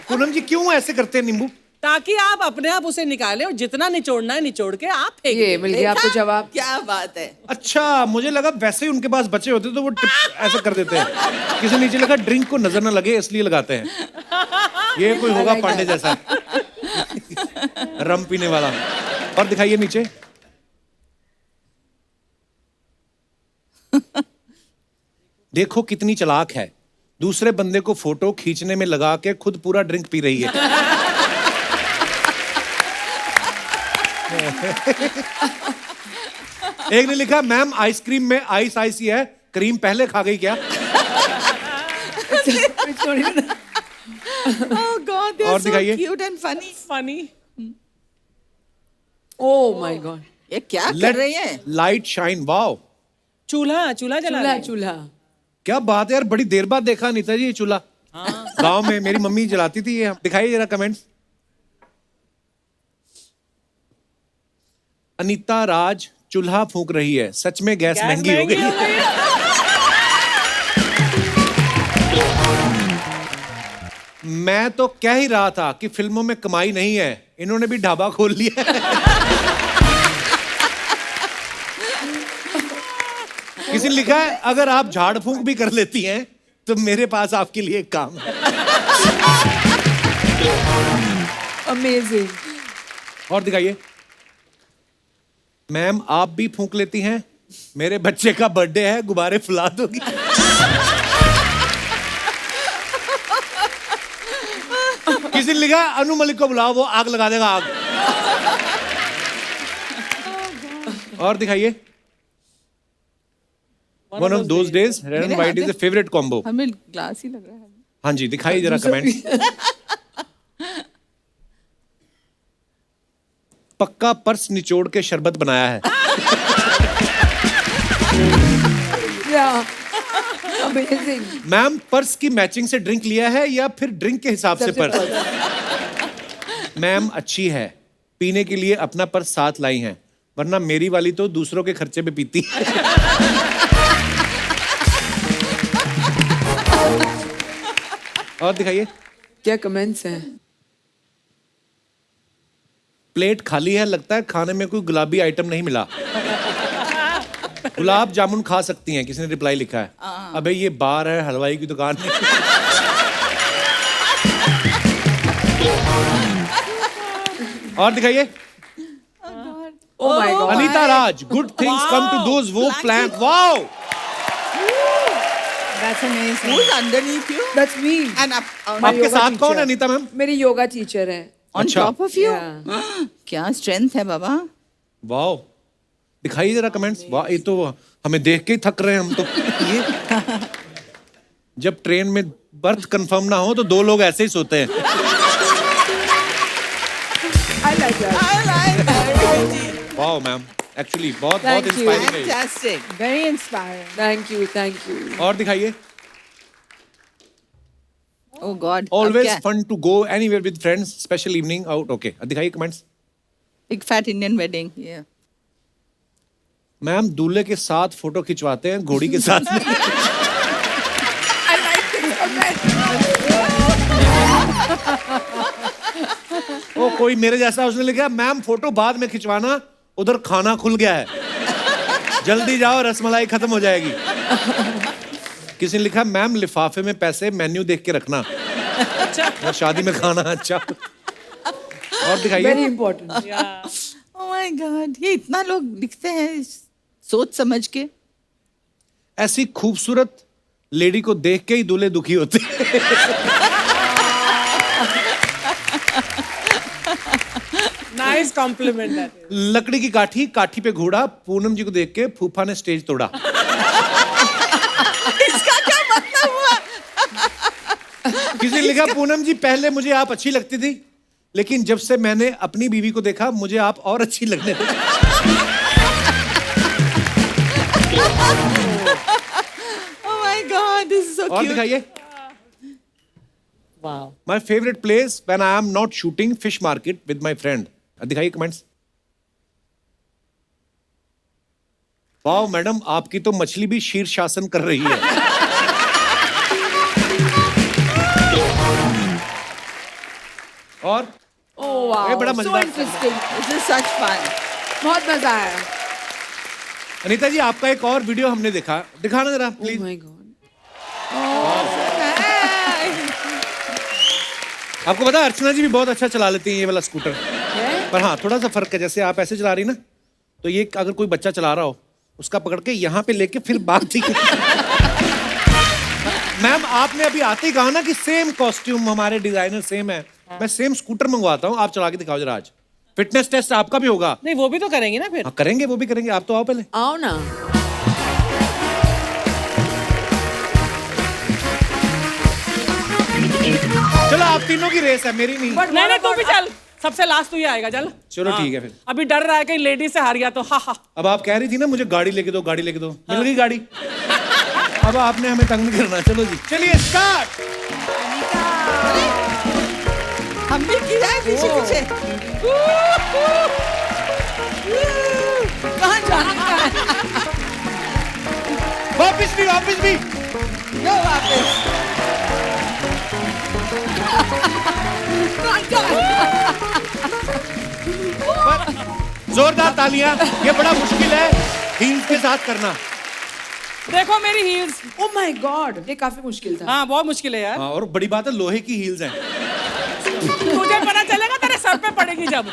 पूनम जी क्यों ऐसे करते हैं नींबू? ताकि आप अपने आप उसे निकालें और जितना निचोड़ना है निचोड़ के आप फेंक ये दें। मिल गया आपको जवाब। क्या बात है। अच्छा, मुझे लगा वैसे ही उनके पास बचे होते तो वो ऐसा कर देते हैं। किसी नीचे लगा ड्रिंक को नजर ना लगे इसलिए लगाते हैं। ये कोई होगा पांडे जैसा रम पीने वाला। और दिखाइए नीचे। देखो कितनी चालाक है, दूसरे बंदे को फोटो खींचने में लगा के खुद पूरा ड्रिंक पी रही है। एक ने लिखा, मैम आइसक्रीम में आइस आइस ही है, क्रीम पहले खा गई क्या? Oh God, they और are so दिखाइए। cute and funny. funny. Oh my God. ये क्या कर रही है? लाइट शाइन, वाओ चूल्हा चूल्हा जला चूल्हा रहे हैं। चूल्हा। क्या बात है यार, बड़ी देर बाद देखा अनीता जी ये चूल्हा। गांव में मेरी मम्मी जलाती थी ये। दिखाइए जरा कमेंट्स। अनीता राज चूल्हा फूंक रही है, सच में गैस महंगी हो गई है। मैं तो कह ही रहा था कि फिल्मों में कमाई नहीं है, इन्होंने भी ढाबा खोल लिया है। किसी ने लिखा है, अगर आप झाड़ फूंक भी कर लेती हैं तो मेरे पास आपके लिए एक काम है। Amazing. और दिखाइए। मैम आप भी फूंक लेती हैं, मेरे बच्चे का बर्थडे है, गुब्बारे फुला दोगी? किसी ने लिखा, अनु मलिक को बुलाओ, वो आग लगा देगा आग। और दिखाइए। One of those days, red and white is a favorite combo. हमें ग्लास ही लग रहा है। हाँ जी, दिखाइए जरा कमेंट्स। पक्का पर्स निचोड़ के शरबत बनाया है। Yeah. Amazing. मैम पर्स की मैचिंग से ड्रिंक लिया है या फिर ड्रिंक के हिसाब से पर्स? मैम अच्छी है, पीने के लिए अपना पर्स साथ लाई हैं, वरना मेरी वाली तो दूसरों के खर्चे पे पीती है। और दिखाइए। क्या कमेंट्स हैं? प्लेट खाली है, लगता है खाने में कोई गुलाबी आइटम नहीं मिला। गुलाब जामुन खा सकती हैं, किसी ने रिप्लाई लिखा है। अबे ये बार है, हलवाई की दुकान नहीं। और दिखाइए। Oh my God. Anita Raj, good things come to those who plan. Wow, That's amazing. Who's underneath you? That's me. And up, on, आपके योगा साथ कौन है teacher. अनीता मैम? मेरी योगा टीचर है। on अच्छा। top of you? Yeah. क्या स्ट्रेंथ है बाबा? वाओ, दिखाइए जरा कमेंट्स। वाह, ये तो हमें देख के ही थक रहे हैं हम तो। ये जब ट्रेन में बर्थ कंफर्म ना हो तो दो लोग ऐसे ही सोते हैं। I like that. I like that. Wow ma'am, actually बहुत Thank बहुत you. इंस्पायरिंग है ये। Fantastic. Very inspiring. Thank you, thank you. और दिखाइए। Oh God. अब ऑलवेज क्या? Fun to go anywhere with friends, special evening out. Okay, दिखाइए comments. Big fat Indian wedding. Yeah. Ma'am दूल्हे के साथ फोटो खिंचवाते हैं, घोड़ी के साथ नहीं। I like this comment. ओ कोई मेरे जैसा, उसने लिखा, मैम फोटो बाद में खिंचवाना, उधर खाना खुल गया है, जल्दी जाओ रसमलाई खत्म हो जाएगी। किसी ने लिखा, मैम लिफाफे में पैसे मेन्यू देख के रखना, और शादी में खाना। अच्छा, और Very दिखाइए। important. Oh my God. ये इतना लोग लिखते हैं सोच समझ के। ऐसी खूबसूरत लेडी को देख के ही दूल्हे दुखी होते हैं। Nice compliment that is. लकड़ी की काठी, काठी पे घोड़ा, पूनम जी को देख के फूफा ने स्टेज तोड़ा। इसका क्या मतलब हुआ? किसी ने लिखा, पूनम जी पहले मुझे आप अच्छी लगती थी, लेकिन जब से मैंने अपनी बीवी को देखा मुझे आप और अच्छी लगने लगी। Oh my God. This is so और cute. दिखाइए। Wow. My favourite place when I am not shooting, fish market with my friend. दिखाइए कमेंट्स। वाओ मैडम, आपकी तो मछली भी शीर्षासन कर रही है। और Oh wow. ये बड़ा So मजेदार। interesting. This is such fun. बहुत मजा आया। अनीता जी आपका एक और वीडियो हमने देखा, दिखाना जरा Oh प्लीज। my God. आपको पता है अर्चना जी भी बहुत अच्छा चला लेती हैं ये वाला स्कूटर, पर हाँ थोड़ा सा फर्क है। जैसे आप ऐसे चला रही ना, तो ये अगर कोई बच्चा चला रहा हो, उसका पकड़ के यहाँ पे लेके फिर भागती है। मैम आपने अभी आते ही कहा ना कि सेम कॉस्ट्यूम हमारे डिजाइनर सेम है, मैं सेम स्कूटर मंगवाता हूँ, आप चला के दिखाओ जरा आज। फिटनेस टेस्ट आपका भी होगा। नहीं वो भी तो करेंगे ना फिर। हाँ करेंगे, वो भी करेंगे, आप तो आओ पहले। आओ ना। चलो आप तीनों की रेस है, मेरी नहीं। नहीं तू भी चल, सबसे लास्ट तू ही आएगा, चल। चलो ठीक है फिर। अभी डर रहा है कहीं लेडी से हार गया तो। हा हा। अब आप कह रही थी ना मुझे गाड़ी लेके दो, गाड़ी लेके दो, मिल गई गाड़ी। अब आपने हमें तंग नहीं करना। चलो जी चलिए स्टार्ट। हम भी की जाए पीछे पीछे। कहाँ जाना है? वापिस भी, वापिस भी। यो वापस। जोरदार तालियां। ये बड़ा मुश्किल है हील्स के साथ करना। देखो मेरी हील्स। ओ माय गॉड, ये काफी मुश्किल था। हाँ बहुत मुश्किल है यार। हाँ, और बड़ी बात है लोहे की हील्स हैं। तुझे पता चलेगा तेरे सर पे पड़ेगी जब।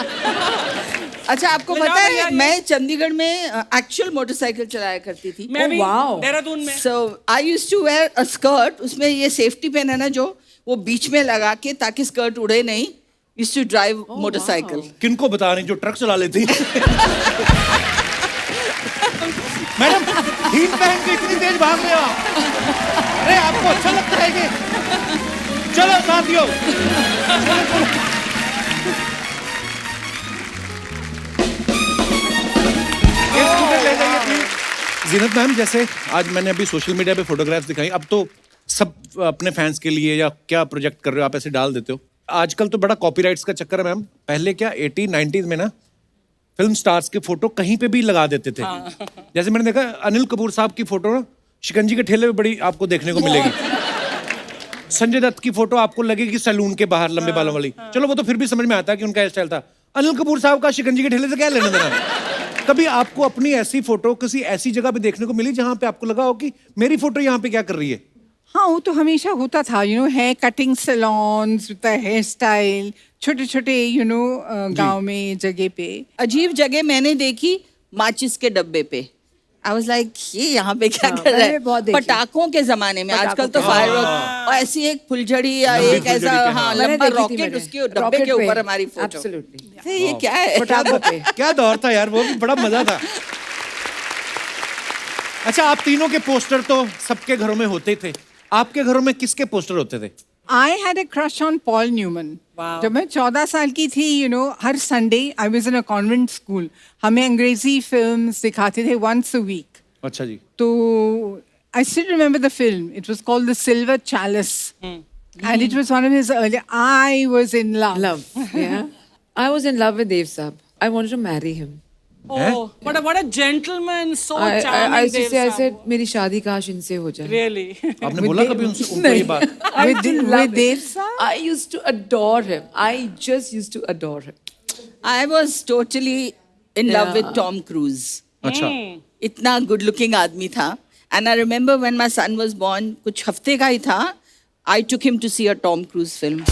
अच्छा आपको ले जाओ पता भैया है ये। मैं चंडीगढ़ में एक्चुअल मोटरसाइकिल चलाया करती थी। मैं भी wow. देहरादून में। So I used to wear a skirt, उसमें ये सेफ्टी पिन है ना जो वो बीच में लगा के ताकि स्कर्ट उड़े नहीं। Used to drive motorcycle. किनको बता रही जो ट्रक चला लेती मैडम हील पहन के इतनी तेज भाग रहे हो आप? अरे आपको अच्छा लगता है कि? चलो साथियों ये स्कूटर ले जाइए प्लीज। जीनत मैम जैसे आज मैंने अभी सोशल मीडिया पे फोटोग्राफ्स दिखाई, अब तो सब अपने फैंस के लिए या क्या प्रोजेक्ट कर रहे हो आप ऐसे डाल देते हो। आजकल तो बड़ा कॉपीराइट्स का चक्कर है मैम। पहले क्या 80s 90s में ना फिल्म स्टार्स के फोटो कहीं पे भी लगा देते थे। जैसे मैंने देखा अनिल कपूर साहब की फोटो ना शिकंजी के ठेले पे बड़ी आपको देखने को मिलेगी। संजय दत्त की फोटो आपको लगेगी सैलून के बाहर लंबे बालों वाली। चलो वो तो फिर भी समझ में आता है कि उनका हेयर स्टाइल था। अनिल कपूर साहब का शिकंजी के ठेले से क्या लेना देना? कभी आपको अपनी ऐसी फोटो किसी ऐसी जगह पे देखने को मिली जहां पे आपको लगा हो कि मेरी फोटो यहाँ पे क्या कर रही है? हाँ वो तो हमेशा होता था, you know, hair cutting salons with hair style, छोटे छोटे यू नो गांव में जगह पे। अजीब जगह मैंने देखी माचिस के डब्बे पे। आई वाज लाइक ये यहाँ पे क्या कर रहा मैंने है? बहुत देखी। पटाखों के जमाने में, आजकल तो पटाखों फायरवर्क और ऐसी एक फुलझड़ी या लंबी एक ऐसा फुलझड़ी के, हाँ मैंने लंबा देखी थी रॉकेट मैंने। उसके डब्बे रॉकेट के पे, ऊपर हमारी फोटो। absolutely। ये क्या है? पटाखों पे। क्या दौर था यार, वो भी बड़ा मजा था। अच्छा आप तीनों के पोस्टर तो सबके घरों में होते थे, आपके घरों में किसके पोस्टर होते थे? I had a crush on Paul Newman. Wow. जब मैं 14 साल की थी, you know, her Sunday I was in a convent school, हमें अंग्रेजी फिल्म्स दिखाते थे once a week. अच्छा जी। तो I still remember the film. It was called The Silver Chalice. And it was one of his early. I was in love. Love, yeah. I was in love with Dev Saab. I wanted to marry him. Oh, what a gentleman, so I charming. used to say, I said, मेरी शादी काश इनसे हो जाए. Really. आपने बोला कभी उनसे उनको ये बात? With Dev Saab? I used to adore him. I just used to adore him. I was totally in love Yeah. with Tom Cruise. अच्छा इतना गुड लुकिंग आदमी था. And I remember when my son was born, कुछ हफ्ते का ही था, I took him to see a Tom Cruise film.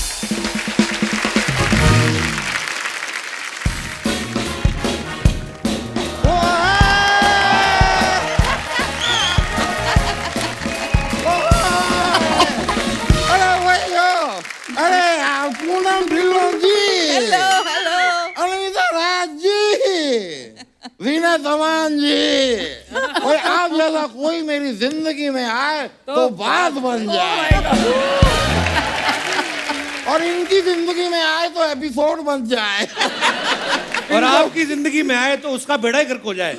अरे भैया, अरे पूनम ढिल्लों जी, Hello, hello. अनिता राज जी, वीना तमान जी, और आप जैसा कोई मेरी जिंदगी में आए तो बात बन जाए, और इनकी जिंदगी में आए तो एपिसोड बन जाए। और आपकी जिंदगी में आए तो उसका बेड़ा ही गर्क हो जाए।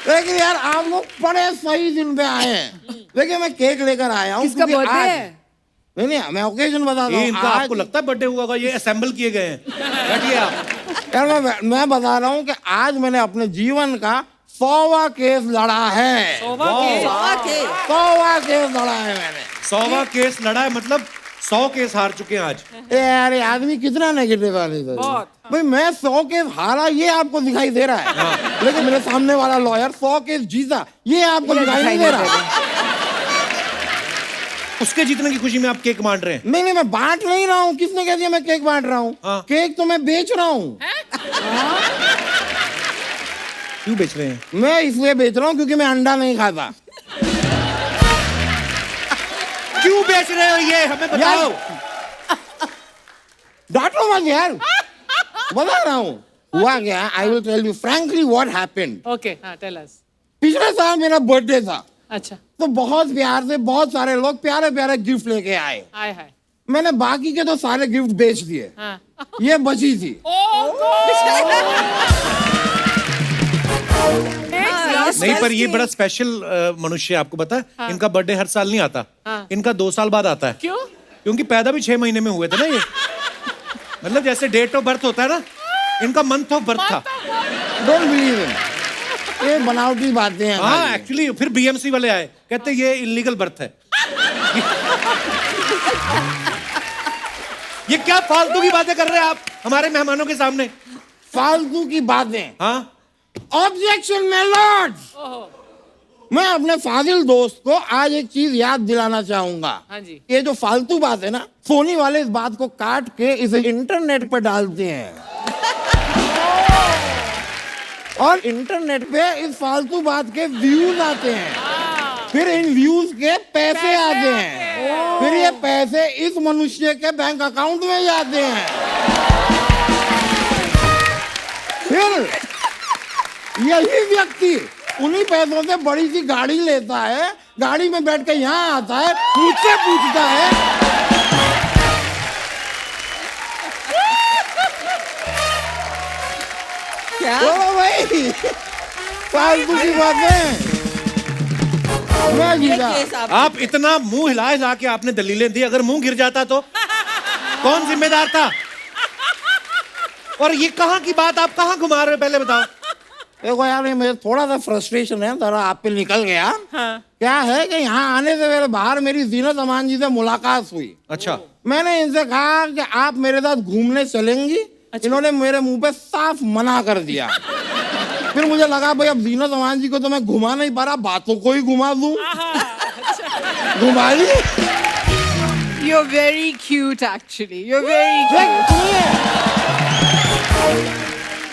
लेकिन यार आप लोग बड़े सही दिन पे आए हैं। देखिए मैं केक लेकर आया हूँ किसका क्योंकि birthday आज- है? नहीं मैं ओकेजन बताता ये हूँ। इनका आज- आपको लगता है बर्थडे हुआ होगा? ये असेंबल किए गए हैं। बैठिए आप। यार मैं बता रहा हूँ कि आज मैंने अपने जीवन का 100वां केस लड़ा है। 100 के 100वां केस लड़ा है मैंने। 100वां केस लड़ा है, मतलब 100 केस हार चुके हैं आज। यार ये आदमी कितना नेगेटिव वाली है भाई। मैं 100 केस हारा ये आपको दिखाई दे रहा है, लेकिन मेरे सामने वाला लॉयर 100 केस जीता ये आपको दिखाई नहीं दे रहा। उसके जीतने की खुशी में आप केक बांट रहे हैं? नहीं मैं बांट नहीं रहा हूँ। किसने कह दिया मैं केक बांट रहा हूँ? हाँ। केक तो मैं बेच रहा हूँ। क्यों बेच रहे हैं? मैं इसलिए बेच रहा हूँ क्योंकि मैं अंडा नहीं खाता। क्यों बेच रहे हो ये हमें बताओ। डांटो मत यार, बता रहा हूँ हुआ क्या। I will tell you frankly what happened. Okay हाँ टेल अस। पिछले साल मेरा बर्थडे था, अच्छा तो बहुत प्यार से बहुत सारे लोग प्यारे प्यारे गिफ्ट लेके आए। हाय हाय। मैंने बाकी के तो सारे गिफ्ट बेच दिए, हाँ। ये बची थी। नहीं पर ये बड़ा स्पेशल मनुष्य है, आपको पता है। इनका बर्थडे हर साल नहीं आता, इनका 2 साल बाद आता है। क्यों? क्योंकि पैदा भी 6 महीने में हुए थे ना ये। मतलब जैसे डेट ऑफ बर्थ होता है ना, इनका मंथ ऑफ बर्थ था। डोंट बिलीव इन, ये बनावटी बातें हैं। हाँ एक्चुअली फिर बीएमसी वाले आए, कहते ये इलीगल बर्थ है। ये क्या फालतू की बातें कर रहे हैं आप हमारे मेहमानों के सामने। फालतू की बातें। हाँ ऑब्जेक्शन माय लॉर्ड। मैं अपने फाजिल दोस्त को आज एक चीज याद दिलाना चाहूंगा। हाँ जी। ये जो फालतू बात है ना, सोनी वाले इस बात को काट के इसे इंटरनेट पर डालते हैं और इंटरनेट पे इस फालतू बात के व्यूज आते हैं, फिर इन व्यूज के पैसे आते हैं, फिर ये पैसे इस मनुष्य के बैंक अकाउंट में जाते हैं, फिर यही व्यक्ति उन्हीं पैसों से बड़ी सी गाड़ी लेता है, गाड़ी में बैठ के यहाँ आता है, मुझसे पूछता है क्या? बोलो भाई, फालतू की बातें। मैं ये जीता। केस आप इतना मुंह हिला हिला के आपने दलीलें दी, अगर मुंह गिर जाता तो कौन जिम्मेदार था। और ये कहाँ की बात आप कहाँ घुमा रहे हो पहले बताओ। देखो यार, ये मेरे थोड़ा सा फ्रस्ट्रेशन है, जरा आप पे निकल गया। हाँ। क्या है कि यहाँ आने से मेरे बाहर मेरी जीनत अमान जी से मुलाकात हुई। अच्छा मैंने इनसे कहा कि आप मेरे साथ घूमने चलेंगी। इन्होंने मेरे मुंह पे साफ मना कर दिया। फिर मुझे लगा भाई अब जीनत अमान जी को तो मैं घुमा नहीं पा रहा, बातों को ही घुमा दूं। घुमा ली। You're very cute actually. You're very cute.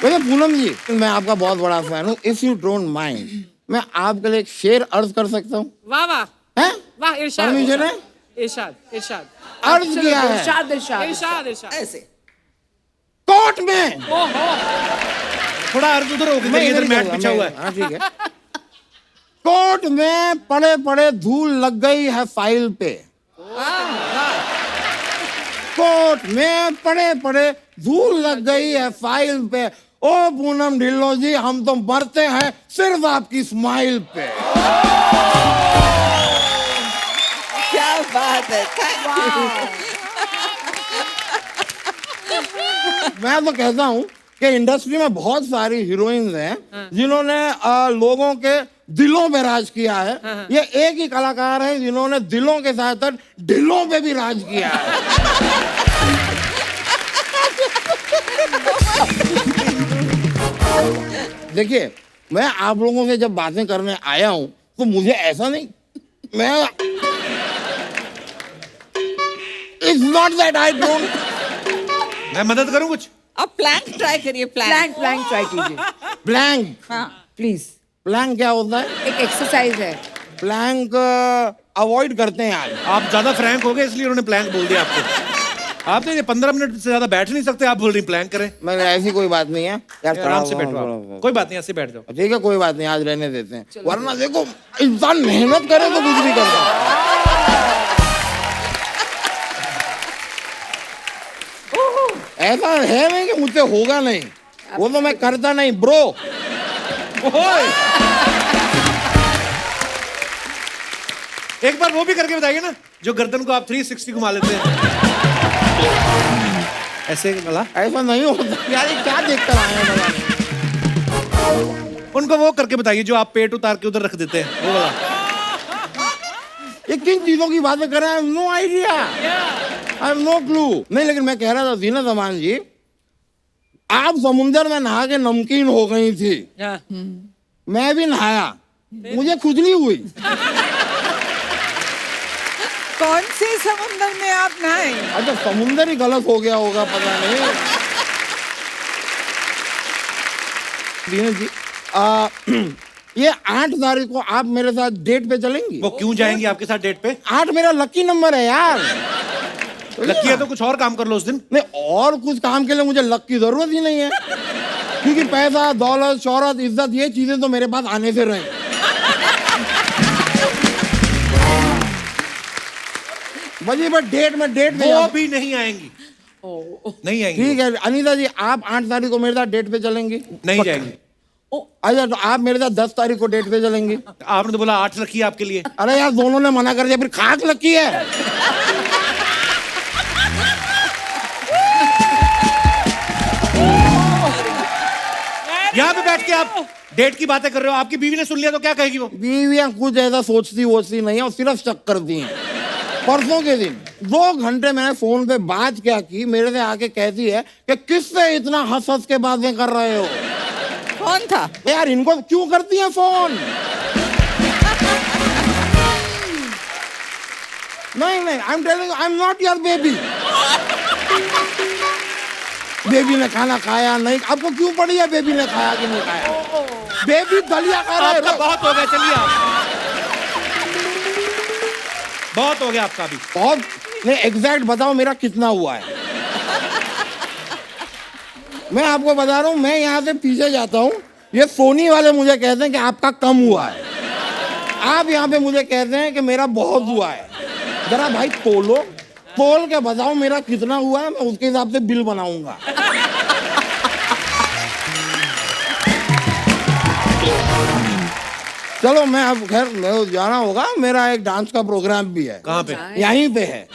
वैसे पूनम जी, मैं आपका बहुत बड़ा फैन हूँ। इफ यू डोंट माइंड, मैं आपके लिए एक शेर अर्ज कर सकता हूँ? वाह वाह हैं? वाह। इरशाद परमिशन है? इरशाद इरशाद अर्ज किया है इरशाद इरशाद इरशाद इरशाद। ऐसे कोर्ट में। थोड़ा अर्ज उधर हो गया, मैं इधर इधर मैट करूंगा, बिछा हुआ मैं- है। हाँ, ठीक है। कोर्ट में पड़े पड़े धूल लग गई है फाइल पे। कोर्ट में पड़े पड़े धूल लग गई है फाइल पे। ओ पूनम ढिल्लो जी, हम तो मरते हैं सिर्फ आपकी स्माइल पे। क्या बात है, थैंक यू। मैं तो कहता हूँ कि इंडस्ट्री में बहुत सारी हीरोइंस हैं जिन्होंने लोगों के दिलों में राज किया है। ये एक ही कलाकार है जिन्होंने दिलों के साथ साथ ढिलों पे भी राज किया है। देखिए, मैं आप लोगों से जब बातें करने आया हूं तो मुझे ऐसा नहीं, मैं it's not that I don't. मैं मदद करूं कुछ? अब प्लैंक ट्राई करिए। प्लैंक प्लैंक ट्राई कीजिए ब्लैंक। हाँ। प्लीज। प्लैंक क्या होता है? एक एक्सरसाइज है। प्लैंक अवॉइड करते हैं आज। आप ज्यादा फ्रैंक हो गए इसलिए उन्होंने प्लैंक बोल दिया आपको। आप तो 15 मिनट से ज्यादा बैठ नहीं सकते, आप बोल रही प्लैंक करें। मैंने ऐसी कोई बात नहीं है यार, आराम से बैठो आप। कोई बात नहीं, ऐसे बैठ जाओ। ठीक है, कोई बात नहीं, आज रहने देते हैं। वरना देखो, इंसान मेहनत करे तो कुछ भी कर सकता है। ऐसा है नहीं कि मुझसे होगा नहीं, वो तो मैं करता नहीं ब्रो। एक बार वो भी करके बताइए ना, जो गर्दन को आप 360 घुमा लेते हैं ऐसे वाला। ऐसा नहीं होता यार, ये क्या देख कर आए हैं पता नहीं। उनको वो करके बताइए जो आप पेट उतार के उधर रख देते हैं, वो वाला। ये किन चीजों की बातें कर रहे हैं? No idea, I have no clue. नहीं, लेकिन मैं कह रहा था जीनत अमान जी, आप समुंदर में नहा के नमकीन हो गई थी, मैं भी नहाया, मुझे खुजली हुई। कौन से समुंदर में आप नहाए? अच्छा, समुंदर ही गलत हो गया होगा, पता नहीं। जीनत जी, ये 8 तारीख को आप मेरे साथ डेट पे चलेंगी? वो क्यों जाएंगी आपके साथ डेट पे? 8 मेरा लकी नंबर है यार। लकी है तो कुछ और काम कर लो उस दिन। नहीं, और कुछ काम के लिए मुझे लक की जरूरत ही नहीं है, क्योंकि पैसा, दौलत, शोहरत, इज्जत, ये चीजें तो मेरे पास आने से रहे। बजी बट डेट पे वो भी नहीं आएंगी। नहीं आएंगी। ठीक है अनीता जी, आप 8 तारीख को मेरे साथ डेट पे चलेंगी? नहीं जाएंगी। अच्छा, तो आप मेरे साथ 10 तारीख को डेट पे चलेंगी? आपने तो बोला 8 रखी है आपके लिए। अरे यार, दोनों ने मना कर दिया, फिर खाक लकी है। यहाँ पे बैठ के आप डेट की बातें कर रहे हो, आपकी बीवी ने सुन लिया तो क्या कहेगी वो? बीवियां कुछ ऐसा सोचती वोचती नहीं है, और सिर्फ शक करती हैं। परसों के दिन 2 घंटे मैंने फोन पे बात क्या की, मेरे से आके कहती है कि किससे इतना हंस हंस के बातें कर रहे हो? कौन था? यार, इनको क्यों करती हैं फोन? नहीं, I am telling, I am not your baby. Baby ने खाना खाया नहीं, आपको क्यों पड़ी है बेबी ने खाया कि नहीं खाया? बेबी दलिया खा रहा है। आपका बहुत हो गया, चलिए आप। बहुत हो गया आपका भी। बहुत नहीं, एग्जैक्ट बताओ मेरा कितना हुआ है? मैं आपको बता रहा हूँ, मैं यहाँ से पीछे जाता हूँ, ये सोनी वाले मुझे कहते हैं कि आपका कम हुआ है। आप यहाँ पे मुझे कहते हैं कि मेरा बहुत हुआ है। जरा भाई तोल के बताओ मेरा कितना हुआ है, मैं उसके हिसाब से बिल बनाऊंगा। चलो, मैं अब खैर मैं जाना होगा, मेरा एक डांस का प्रोग्राम भी है। कहाँ पे? यहीं पे है।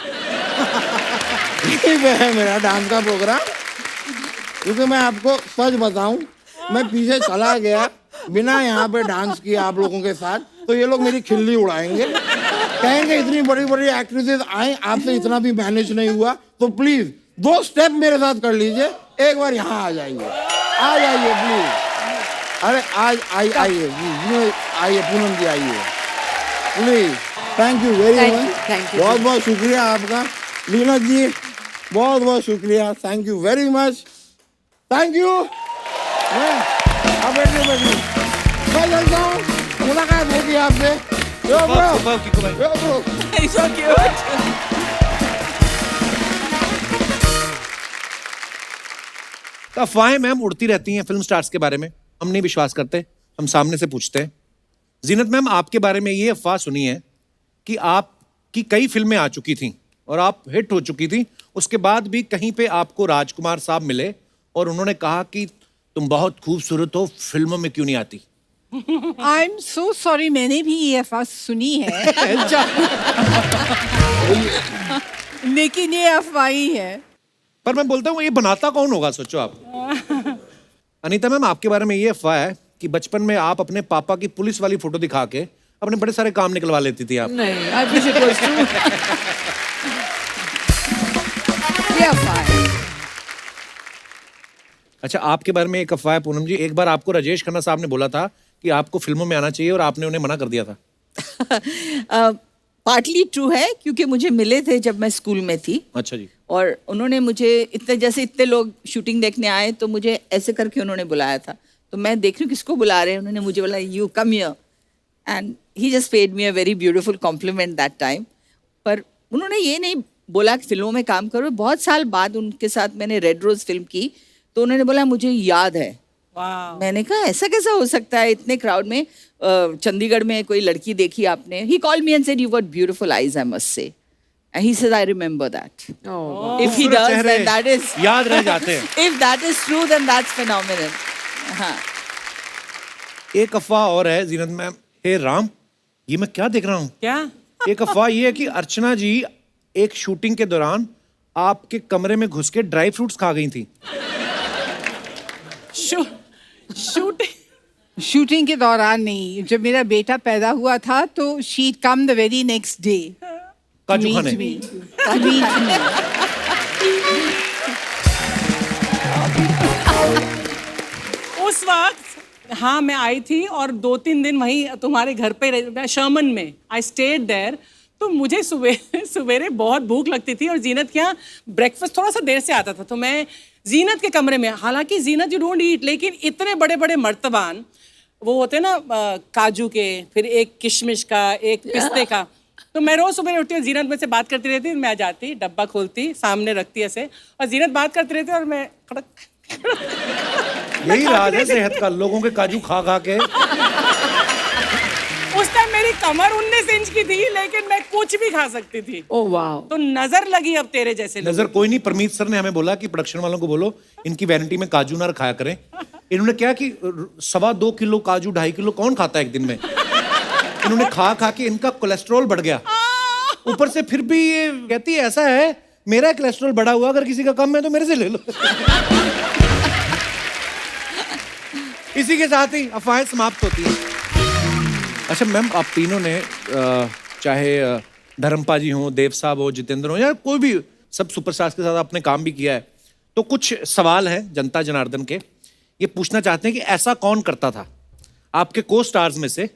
यहीं पे है मेरा डांस का प्रोग्राम। क्योंकि मैं आपको सच बताऊं, मैं पीछे चला गया बिना यहाँ पे डांस किया आप लोगों के साथ, तो ये लोग मेरी खिल्ली उड़ाएंगे, कहेंगे इतनी बड़ी बड़ी एक्ट्रेसेस आई, आपसे इतना भी मैनेज नहीं हुआ, तो प्लीज 2 स्टेप मेरे साथ कर लीजिए, एक बार यहाँ आ जाइए प्लीज। अरे आज आइए पूनम जी, आइए please. Thank you very much, बहुत बहुत शुक्रिया आपका। लीना जी, बहुत बहुत शुक्रिया, thank you very much, thank you. मैं चलता हूँ, मुलाकात होगी आपसे। Yo, bro. Yo, bro. He's so cute. अफवाहें मैम उड़ती रहती हैं फिल्म स्टार्स के बारे में, हम नहीं विश्वास करते, हम सामने से पूछते हैं। जीनत मैम, आपके बारे में ये अफवाह सुनी है कि आपकी कई फिल्में आ चुकी थीं और आप हिट हो चुकी थी, उसके बाद भी कहीं पे आपको राजकुमार साहब मिले और उन्होंने कहा कि तुम बहुत खूबसूरत हो, फिल्मों में क्यों नहीं आती? आई एम सो सॉरी, मैंने भी ये अफवाह सुनी है। लेकिन ये अफवाह ही है। पर मैं बोलता हूँ, ये बनाता कौन होगा, सोचो आप। अनीता मैम, आपके बारे में ये अफवाह है कि बचपन में आप अपने पापा की पुलिस वाली फोटो दिखा के अपने बड़े सारे काम निकलवा लेती थी आप। नहीं, I wish it was true. ये अफवाह है। अच्छा, आपके बारे में एक अफवाह है पूनम जी, एक बार आपको राजेश खन्ना साहब ने बोला था कि आपको फिल्मों में आना चाहिए और आपने उन्हें मना कर दिया था। पार्टली ट्रू है, क्योंकि मुझे मिले थे जब मैं स्कूल में थी। अच्छा जी। और उन्होंने मुझे इतने लोग शूटिंग देखने आए, तो मुझे ऐसे करके उन्होंने बुलाया था। तो मैं देख रही हूँ किसको बुला रहे हैं, उन्होंने मुझे बोला you come here, and he just paid me a very beautiful compliment that time. पर उन्होंने ये नहीं बोला कि फिल्मों में काम करो। बहुत साल बाद उनके साथ मैंने रेड रोज फिल्म की, तो उन्होंने बोला मुझे याद है। मैंने कहा ऐसा कैसा हो सकता है, इतने क्राउड में चंडीगढ़ में कोई लड़की देखी आपने? He called me and said you got beautiful eyes, I must say. And he said, I remember that. If he does, then that is याद रह जाते हैं। If that is true, then that's phenomenal. हाँ। एक अफवाह और है जीनत ma'am, हे राम, ये मैं क्या देख रहा हूँ? क्या? एक अफवाह ये है कि अर्चना जी एक शूटिंग के दौरान आपके कमरे में घुस के ड्राई फ्रूट्स खा गई थी। शूटिंग के दौरान नहीं, जब मेरा बेटा पैदा हुआ था तो she come the very next day काजू खाने। उस वक्त हाँ मैं आई थी और 2-3 दिन वहीं तुम्हारे घर पे रही, शर्मन में आई स्टेड देयर। तो मुझे सवेरे बहुत भूख लगती थी और जीनत के यहाँ ब्रेकफास्ट थोड़ा सा देर से आता था, तो मैं जीनत के कमरे में, हालांकि जीनत यू डोंट ईट, लेकिन इतने बड़े बड़े मर्तबान वो होते हैं ना काजू के, फिर एक किशमिश का, एक पिस्ते का। तो मैं रोज सुबह उठती हूँ, जीनत में से बात करती रहती, मैं आ जाती, डब्बा खोलती, सामने रखती ऐसे, और जीनत बात करती रहती और मैं खड़क यही राज है सेहत का, लोगों के काजू खा खा के। उस टाइम मेरी कमर 19 इंच की थी, लेकिन मैं कुछ भी खा सकती थी। ओह वाह। तो नजर लगी अब तेरे जैसे लोगों नजर कोई नहीं, परमीत सर ने हमें बोला कि प्रोडक्शन वालों को बोलो इनकी वैनिटी में काजू ना रखाया करें। इन्होंने क्या कि 2.25 किलो काजू 2.5 किलो कौन खाता है एक दिन में। इन्होंने खा खा के इनका कोलेस्ट्रॉल बढ़ गया। ऊपर से फिर भी ये कहती है ऐसा है मेरा कोलेस्ट्रॉल बढ़ा हुआ, अगर किसी का कम है तो मेरे से ले लो। इसी के साथ ही अफवाहें समाप्त होती हैं। अच्छा मैम, आप तीनों ने चाहे धर्मपा जी हो, देव साहब हो, जितेंद्र हो, या कोई भी, सब सुपरस्टार्स के साथ आपने काम भी किया है, तो कुछ सवाल हैं जनता जनार्दन के। ये पूछना चाहते हैं कि ऐसा कौन करता था आपके को स्टार्स में से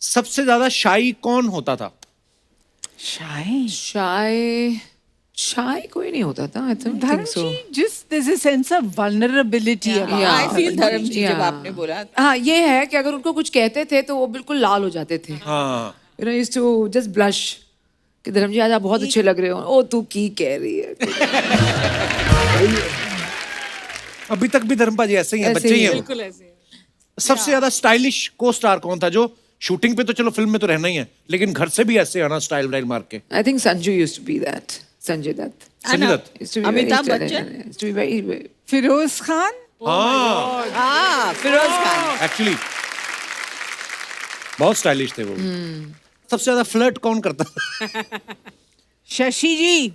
सबसे ज्यादा शाई कौन होता था? शाय शाय कोई नहीं होता था। I think so. Dharamji, just there's a sense of vulnerability about Yeah. I feel Dharamji जब Yeah. आपने बोला, हाँ, ये है कि अगर उनको कुछ कहते थे तो वो बिल्कुल लाल हो जाते थे। हाँ, You know, used to just blush कि धर्म जी आज आप बहुत अच्छे लग रहे हो। ओ तू की कह रही है। अभी तक भी धर्मपा जी ऐसे ही हैं, ऐसे बच्चे ही ही हैं हैं। वो। बिल्कुल ऐसे। सबसे ज्यादा स्टाइलिश को स्टार कौन था, जो शूटिंग पे तो चलो फिल्म में तो रहना ही है, लेकिन घर से भी ऐसे आना स्टाइल वाइल मार के? I think Sanju used to be that. Sanjay Dutt. Sanjay Dutt. Used to be very Amitabh stylish. Bachchan? Used to be very Firoz Khan, हाँ, हाँ, फिरोज खान। एक्चुअली बहुत स्टाइलिश थे वो। सबसे ज्यादा फ्लर्ट कौन करता था? शशि जी,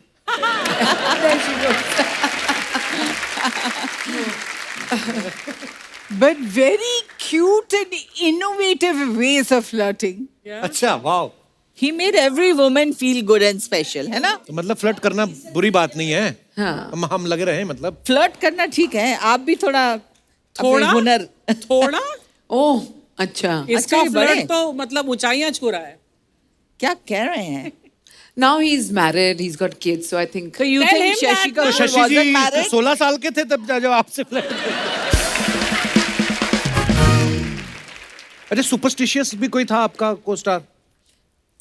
but very cute and innovative ways of flirting. अच्छा, वाह। He made every woman feel good and special, है ना? तो मतलब फ्लर्ट करना बुरी बात नहीं है। हाँ। हम लगे रहे मतलब। फ्लर्ट करना ठीक है, आप भी थोड़ा थोड़ा? अपने हुनर। थोड़ा ओह अच्छा। इसका ये बड़े। फ्लर्ट तो मतलब ऊंचाइयां छू रहा है। क्या कह रहे हैं? Now he's married. He's got kids. So I think. So you Tell think him Shashi that- तो कपूर शशि जी wasn't married? 16 साल के थे तब जब आपसे फ्लर्ट। अच्छा, सुपरस्टिशियस भी कोई था आपका को स्टार?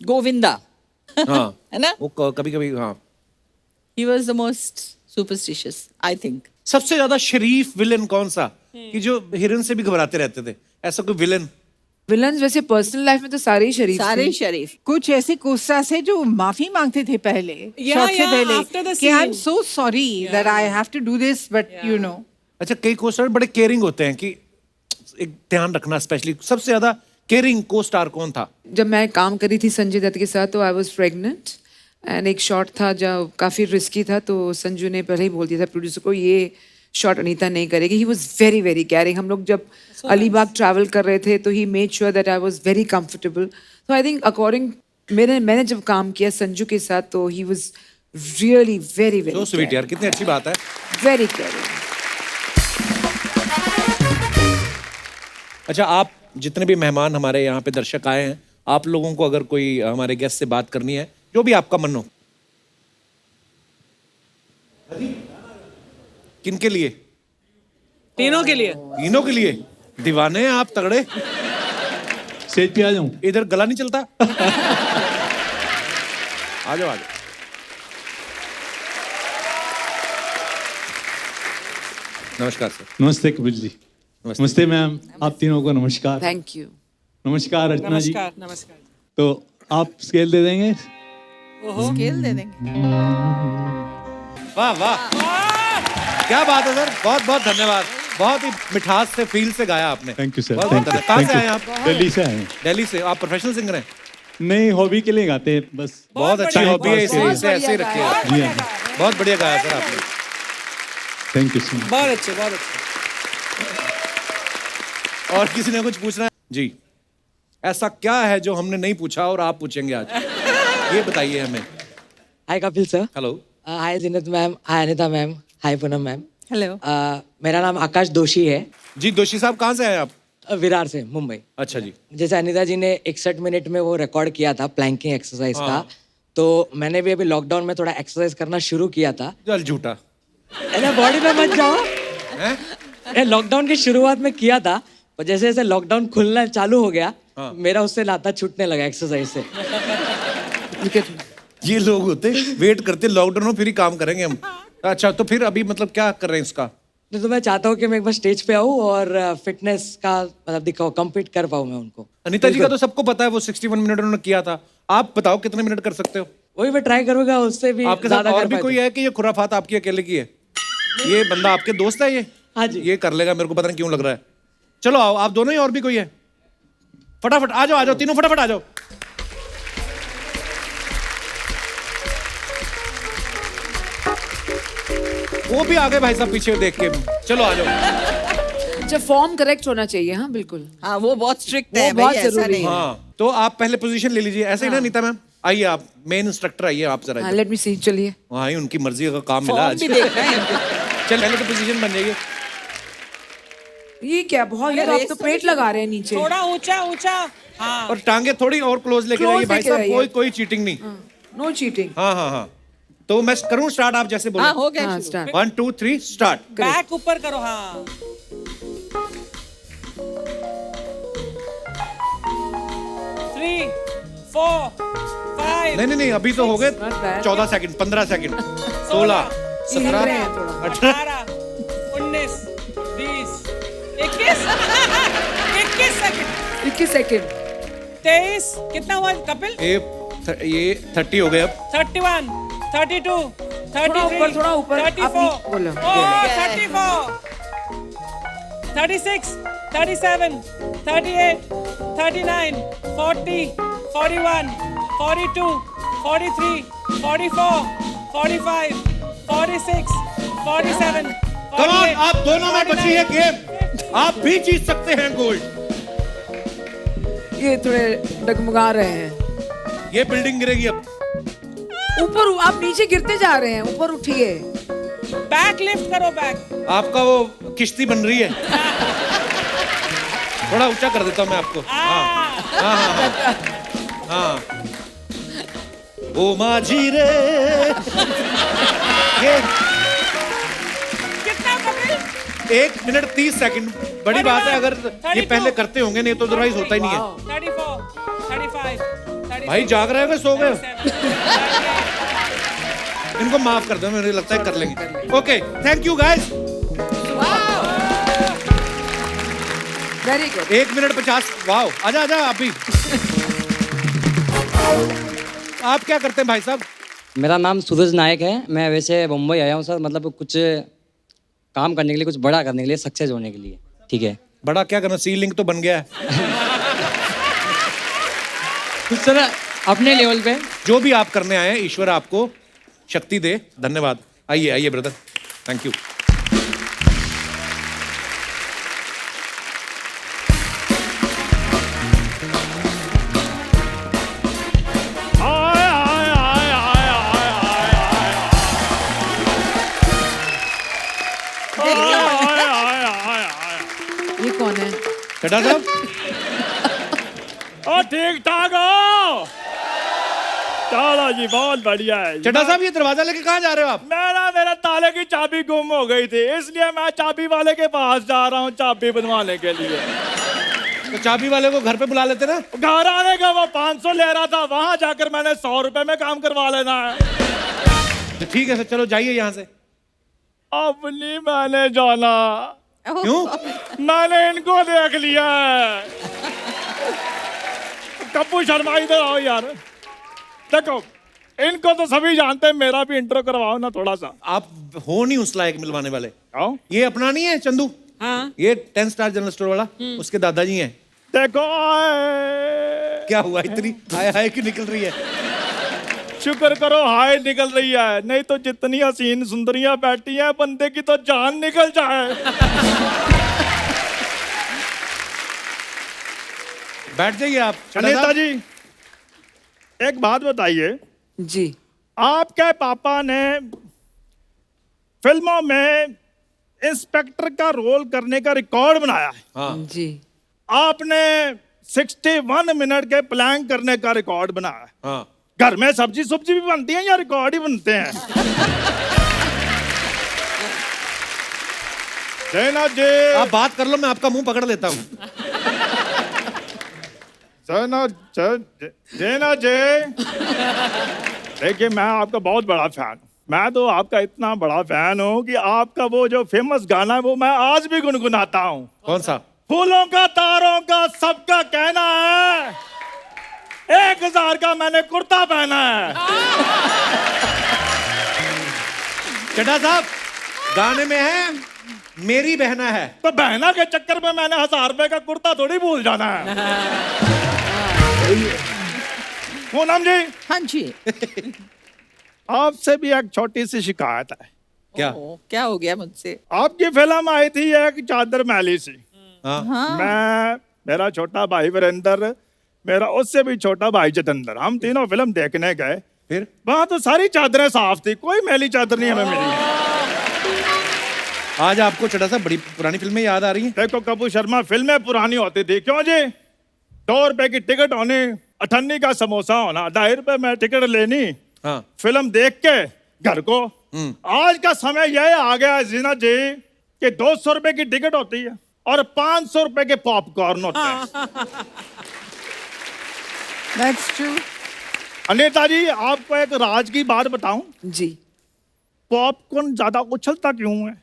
गोविंदा, हाँ, है ना? वो कभी कभी, हाँ। He was the most superstitious, I think. सबसे ज्यादा शरीफ विलन कौन सा, कि जो हीरोइन से भी घबराते रहते थे, ऐसा कोई विलन? विलन्स वैसे पर्सनल लाइफ में तो सारे ही शरीफ सारे थे। शरीफ। कुछ ऐसे कोस्टार्स है जो माफी मांगते थे पहले, Yeah, शॉट से yeah, पहले, after the कि I am scene. So sorry that I have to do this, but you know. अच्छा, कई को स्टार बड़े केयरिंग होते हैं कि एक ध्यान रखना, स्पेशली सबसे ज्यादा केयरिंग को स्टार कौन था? जब मैं काम करी थी संजय दत्त के साथ तो आई वाज प्रेग्नेंट एंड एक शॉट था जो काफ़ी रिस्की था, तो संजू ने पहले ही बोल दिया था प्रोड्यूसर को ये शॉट अनीता नहीं करेगी। He was very very caring. हम लोग जब अलीबाग ट्रैवल कर रहे थे तो he made sure that I was very comfortable. तो आई थिंक अकॉर्डिंग मैंने जब काम किया संजू के साथ तो ही वाज रियली वेरी तो वेरी स्वीट यार, कितनी अच्छी बात है। Very caring. अच्छा, आप जितने भी मेहमान हमारे यहाँ पे दर्शक आए हैं, आप लोगों को अगर कोई हमारे गेस्ट से बात करनी है, जो भी आपका मन हो। किनके लिए? तीनों के लिए। तीनों के लिए। दीवाने हैं आप तगड़े। स्टेज पे आ जाऊं? इधर गला नहीं चलता। आ जाओ, आ जाओ। नमस्कार सर। नमस्ते कपिल जी। नमस्ते। नमस्ते मैम, आप तीनों को नमस्कार। Thank you. नमस्कार अर्चना जी। नमस्कार नमस्कार। तो आप स्केल दे देंगे? स्केल दे देंगे। वाह वाह, क्या बात है सर, बहुत बहुत धन्यवाद। बहुत ही मिठास से, फील से गाया आपने। Thank you sir. बहुत बहुत धन्यवाद। कहाँ से आए आप? दिल्ली से आए हैं। दिल्ली से। आप प्रोफेशनल सिंगर हैं? नहीं, हॉबी के लिए गाते हैं बस। बहुत अच्छी बढ़िया। हॉबी है, इसे बहुत इसे ऐसे ही रखिए। जी हाँ, बहुत बढ़िया गाया सर आपने। Thank you so much. बहुत अच्छे, बहुत अच्छे। और किसी ने कुछ पूछना है? जी, ऐसा क्या है जो हमने नहीं पूछा और आप पूछेंगे आज? ये बताइए हमें। हाय कपिल सर। हेलो। हाय जिन्नत मैम, हाय अनिता मैम, हाय पूनम मैम। हेलो। मेरा नाम आकाश दोषी है, जी दोषी साहब, कहाँ से आए आप? विरार से, मुंबई। अच्छा जी। जैसे अनिता जी ने 61 मिनट में वो रिकॉर्ड किया था प्लैंकिंग एक्सरसाइज का, तो मैंने भी अभी लॉकडाउन में थोड़ा एक्सरसाइज करना शुरू किया था। चल झूठा। अरे बॉडी पे मत जाओ। हैं? लॉकडाउन की शुरुआत में किया था, पर जैसे जैसे लॉकडाउन खुलना चालू हो गया, मेरा उससे नाता छूटने लगा एक्सरसाइज से। ये लोग होते वेट करते लॉकडाउन हो फिर ही काम करेंगे हम। अच्छा तो फिर अभी मतलब क्या कर रहे हैं इसका? तो मैं चाहता हूँ कि मैं एक बार स्टेज पे आऊँ और फिटनेस का मतलब दिखाओ, कम्पीट कर पाऊँ मैं उनको। अनीता जी का तो सबको पता है, वो 61 मिनट उन्होंने किया था। आप बताओ कितने मिनट कर सकते हो? वही मैं ट्राई करूंगा, उससे भी आपके साथ ज्यादा और कर भी पाए कोई तो। है कि ये खुराफात आपकी अकेले की है? ये बंदा आपके दोस्त है ये? हाँ जी। ये कर लेगा, मेरे को पता नहीं क्यों लग रहा है। चलो आओ आप दोनों ही, और भी कोई है? फटाफट आ जाओ तीनों फटाफट आ जाओ। वो भी आ गए भाई साहब पीछे देख के। चलो आ जाओ। अच्छा फॉर्म करेक्ट होना चाहिए। हाँ बिल्कुल। हाँ वो बहुत स्ट्रिक्ट वो है बहुत भाई, ऐसा जरूरी नहीं है। है। हाँ तो आप पहले पोजीशन ले लीजिए, ऐसे ही ना नीता मैम? आइए आप मेन इंस्ट्रक्टर, आइए आप जरा। हाँ लेट मी सी, चलिए। वहाँ ही उनकी मर्जी का काम मिला फॉर्म आज। भी देख रहे हैं। चल पहले तो पोजीशन बन जाइए। ये क्या बहुत, ये तो आप तो पेट लगा रहे हैं नीचे। थोड़ा ऊंचा ऊंचा। हाँ और टांगे थोड़ी और क्लोज लेके Close जाइए भाई लेके साहब, जाइए। कोई चीटिंग नहीं। No cheating. हाँ हाँ हाँ। तो मैं करूँ स्टार्ट, आप जैसे बोले? हाँ हो गया हाँ शुरू। स्टार्ट। 1 2 3 स्टार्ट। बैक ऊपर करो। हाँ 3 4 5 नहीं नहीं नहीं, अभी तो हो गए Not bad. 14 सेकंड, 15 सेकंड, 16 हिल 17 रहे हैं थोड़ा। 18 18 19 20 21 21 सेकंड 21 सेकंड। 23 कितना हुआ कपिल? ये 30 हो गए अब। 31 32 33 थोड़ा ऊपर, आप 34 नहीं बोलो। Oh, 34 36 37 38 39 40 41 42 43 44 45 46 47 कम ऑन, आप दोनों में बची है गेम, आप भी जीत सकते हैं गोल्ड। ये थोड़े डगमगा रहे हैं। ये बिल्डिंग गिरेगी अब। ऊपर आप नीचे गिरते जा रहे हैं, ऊपर उठिए। बैक लिफ्ट करो बैक। आपका वो किश्ती बन रही है। थोड़ा ऊंचा कर देता हूं मैं आपको। हाँ हाँ हाँ हाँ। ओ माझी रे। ये कितना कपिल? 1 मिनट 30 सेकंड, बड़ी बात है अगर ये पहले करते होंगे, नहीं तो अदरवाइज होता ही नहीं है। 34 35 36 भाई जाग रहे हो, सो गए? 37 इनको माफ कर दो, मुझे लगता है कर लेंगे। Okay thank you guys. Very good. 1 minute 50। Wow आजा आजा आप भी। आप क्या करते हैं भाई साहब? मेरा नाम सूरज नायक है। मैं वैसे मुंबई आया हूँ सर, मतलब कुछ काम करने के लिए, कुछ बड़ा करने के लिए, सक्सेस होने के लिए। ठीक है, बड़ा क्या करना, सी लिंक तो बन गया है। कुछ सर अपने लेवल पे। जो भी आप करने आए हैं, ईश्वर आपको शक्ति दे। धन्यवाद। आइए आइए ब्रदर, थैंक यू। ये कौन है? चड्ढा साहब ठीक ठाक हो? चलो जी बहुत बढ़िया है। चड्ढा साहब ये दरवाजा लेके कहाँ जा रहे हो आप? मेरे ताले की चाबी गुम हो गई थी, इसलिए मैं चाबी वाले के पास जा रहा हूँ चाबी बनवाने के लिए। तो चाबी वाले को घर पे बुला लेते ना। घर आने का वो 500 ले रहा था, वहां जाकर मैंने 100 रुपए में काम करवा लेना है। तो ठीक है सर, चलो जाइए यहाँ से। अब नहीं मैंने जाना, क्यों? मैंने इनको देख लिया है। कप्पू शर्मा इधर आओ यार। देखो इनको तो सभी जानते हैं, मेरा भी इंट्रो करवाओ ना थोड़ा सा। आप हो नहीं उस लायक मिलवाने वाले। आओ। ये अपना नहीं है चंदू? हाँ। ये 10 स्टार जनरल स्टोर वाला, उसके दादाजी हैं। देखो क्या हुआ, इतनी हाय हाय की निकल रही है? शुक्र करो हाय निकल रही है, नहीं तो जितनी हसीन सुंदरियां बैठी हैं बंदे की तो जान निकल जाए। बैठ जाइए आप। अनीता जी एक बात बताइए जी। आपके पापा ने फिल्मों में इंस्पेक्टर का रोल करने का रिकॉर्ड बनाया है। हाँ। जी। आपने 61 मिनट के प्लान करने का रिकॉर्ड बनाया है। हाँ। घर में सब्जी सुब्जी भी बनती है या रिकॉर्ड ही बनते हैं? जैना जी, आप बात कर लो, मैं आपका मुंह पकड़ लेता हूँ। जैना जी, देखिए मैं आपका बहुत बड़ा फैन हूँ। मैं तो आपका इतना बड़ा फैन हूँ कि आपका वो जो फेमस गाना है वो मैं आज भी गुनगुनाता हूँ। कौन सा? फूलों का तारों का सबका कहना है, 1000 का मैंने कुर्ता पहना है। चड्ढा साहब, गाने में है मेरी बहना है, तो बहना के चक्कर में मैंने 1000 रुपए का कुर्ता थोड़ी भूल जाना है। पूनम जी, हाँ जी। आपसे भी एक छोटी सी शिकायत है। क्या? क्या हो गया मुझसे? आपकी फिल्म आई थी एक चादर मैली सी। हाँ। मैं, मेरा छोटा भाई वीरेंद्र, मेरा उससे भी छोटा भाई जितेंद्र, हम तीनों फिल्म देखने गए। फिर वहां तो सारी चादरें साफ थी, कोई मैली चादर नहीं हमें मिली। आज आपको चड्ढा साहब बड़ी पुरानी फिल्में याद आ रही हैं? देखो कपूर शर्मा, फिल्में पुरानी होती थी, क्यों जी? 2 रुपए की टिकट होनी, 98 का समोसा होना, 2.5 रुपए में टिकट लेनी, हाँ। फिल्म देख के घर को। आज का समय यह आ गया है जीना जी कि 200 रुपए की टिकट होती है और 500 रुपए के पॉपकॉर्न होते हैं। That's true. अनीता जी, आपको एक राज की बात बताऊं? जी। पॉपकॉर्न ज्यादा उछलता क्यों है?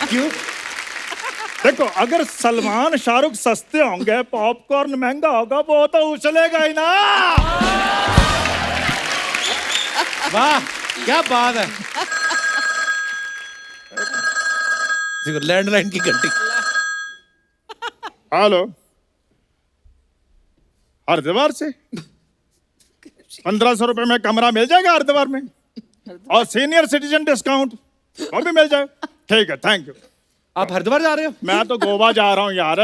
क्यों? देखो, अगर सलमान शाहरुख सस्ते होंगे, पॉपकॉर्न महंगा होगा, वो तो उछलेगा ही ना। वाह, क्या बात है। देखो, लैंडलाइन की घंटी। हेलो, हरिद्वार से 1500 रुपए में कमरा मिल जाएगा हरिद्वार में, और सीनियर सिटीजन डिस्काउंट वो भी मिल जाएगा। ठीक है, थैंक यू। आप हरिद्वार जा रहे हो? मैं तो गोवा जा रहा हूँ यार।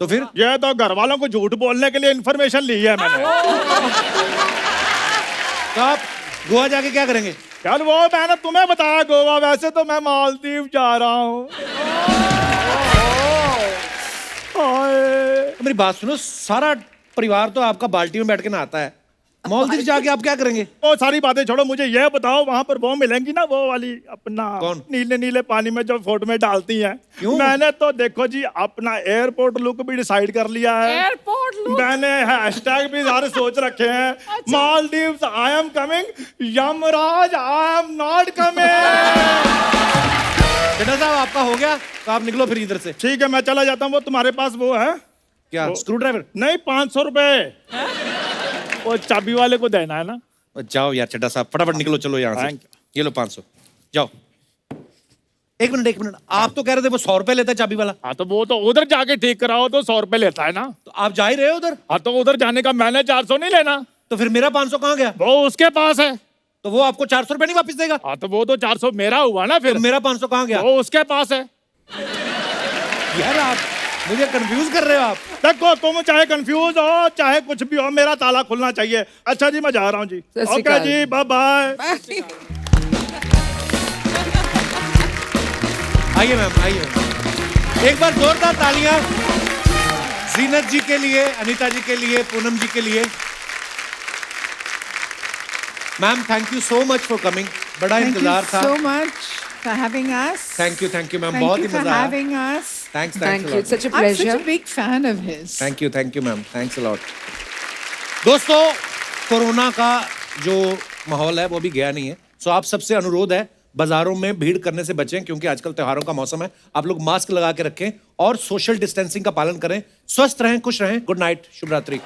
तो फिर? ये तो घर वालों को झूठ बोलने के लिए इन्फॉर्मेशन ली है मैंने। तो आप गोवा जाके क्या करेंगे? यार वो मैंने तुम्हें बताया गोवा, वैसे तो मैं मालदीव जा रहा हूँ। मेरी बात सुनो, सारा परिवार तो आपका बाल्टी में बैठ के नहाता है, मालदीव जाके आप क्या करेंगे? वो सारी बातें छोड़ो, मुझे ये बताओ, वहां पर वो मिलेंगी ना, वो वाली अपना कौन? नीले नीले पानी में जो फोटो में डालती हैं। क्यों? मैंने तो देखो जी अपना एयरपोर्ट लुक भी डिसाइड कर लिया है। Airport look? मैंने हैशटैग भी सारे सोच रखे हैं। Maldives I am coming, Yamraj I am not coming. Chadha साहब, आपका हो गया तो आप निकलो फिर इधर से। ठीक है, मैं चला जाता हूँ। वो तुम्हारे पास वो है क्या? Screw driver? नहीं, 500 रुपए वो चाबी वाले को देना है ना। जाओ यार चड्ढा साहब, फटाफट निकलो, चलो यहाँ से। Thank ये लो 500, जाओ। एक मिनट, आप तो कह रहे थे वो 100 रुपए लेता है चाबी वाला। हाँ, तो वो तो उधर जाके ठीक कराओ तो 100 रुपए लेता है ना। तो आप जा ही रहे हो उधर? हाँ, तो उधर जाने का मैंने 400 नहीं लेना। तो फिर मेरा 500 कहाँ गया? वो उसके पास है। तो वो आपको 400 रुपए नहीं वापस देगा? हाँ, तो वो तो 400 मेरा हुआ ना फिर। तो मेरा 500 कहाँ गया? वो उसके पास है। यार आप मुझे कंफ्यूज कर रहे हो। आप देखो, तुम चाहे कंफ्यूज हो चाहे कुछ भी हो, मेरा ताला खुलना चाहिए। अच्छा जी, मैं जा रहा हूँ जी। सत श्री ओके अकाल। जी, बाय बाय। आइए मैम, आइए। एक बार जोरदार तालियां जीनत जी के लिए, अनीता जी के लिए, पूनम जी के लिए। Ma'am, thank you so much for coming. बड़ा Thank you इंतजार था। so much for having us. Thank you ma'am, Thank बहुत you ही for मजा आया। having us. Thanks thank you, thanks such a I'm such pleasure. a big fan of his. Thank you ma'am, thanks a lot. दोस्तों, corona का जो माहौल है वो भी गया नहीं है, सो आप सबसे अनुरोध है, बाजारों में भीड़ करने से बचें, क्योंकि आजकल त्योहारों का मौसम है। आप लोग मास्क लगा के रखें और सोशल डिस्टेंसिंग का पालन करें। स्वस्थ रहें, खुश रहें। गुड नाइट, शुभ रात्रि।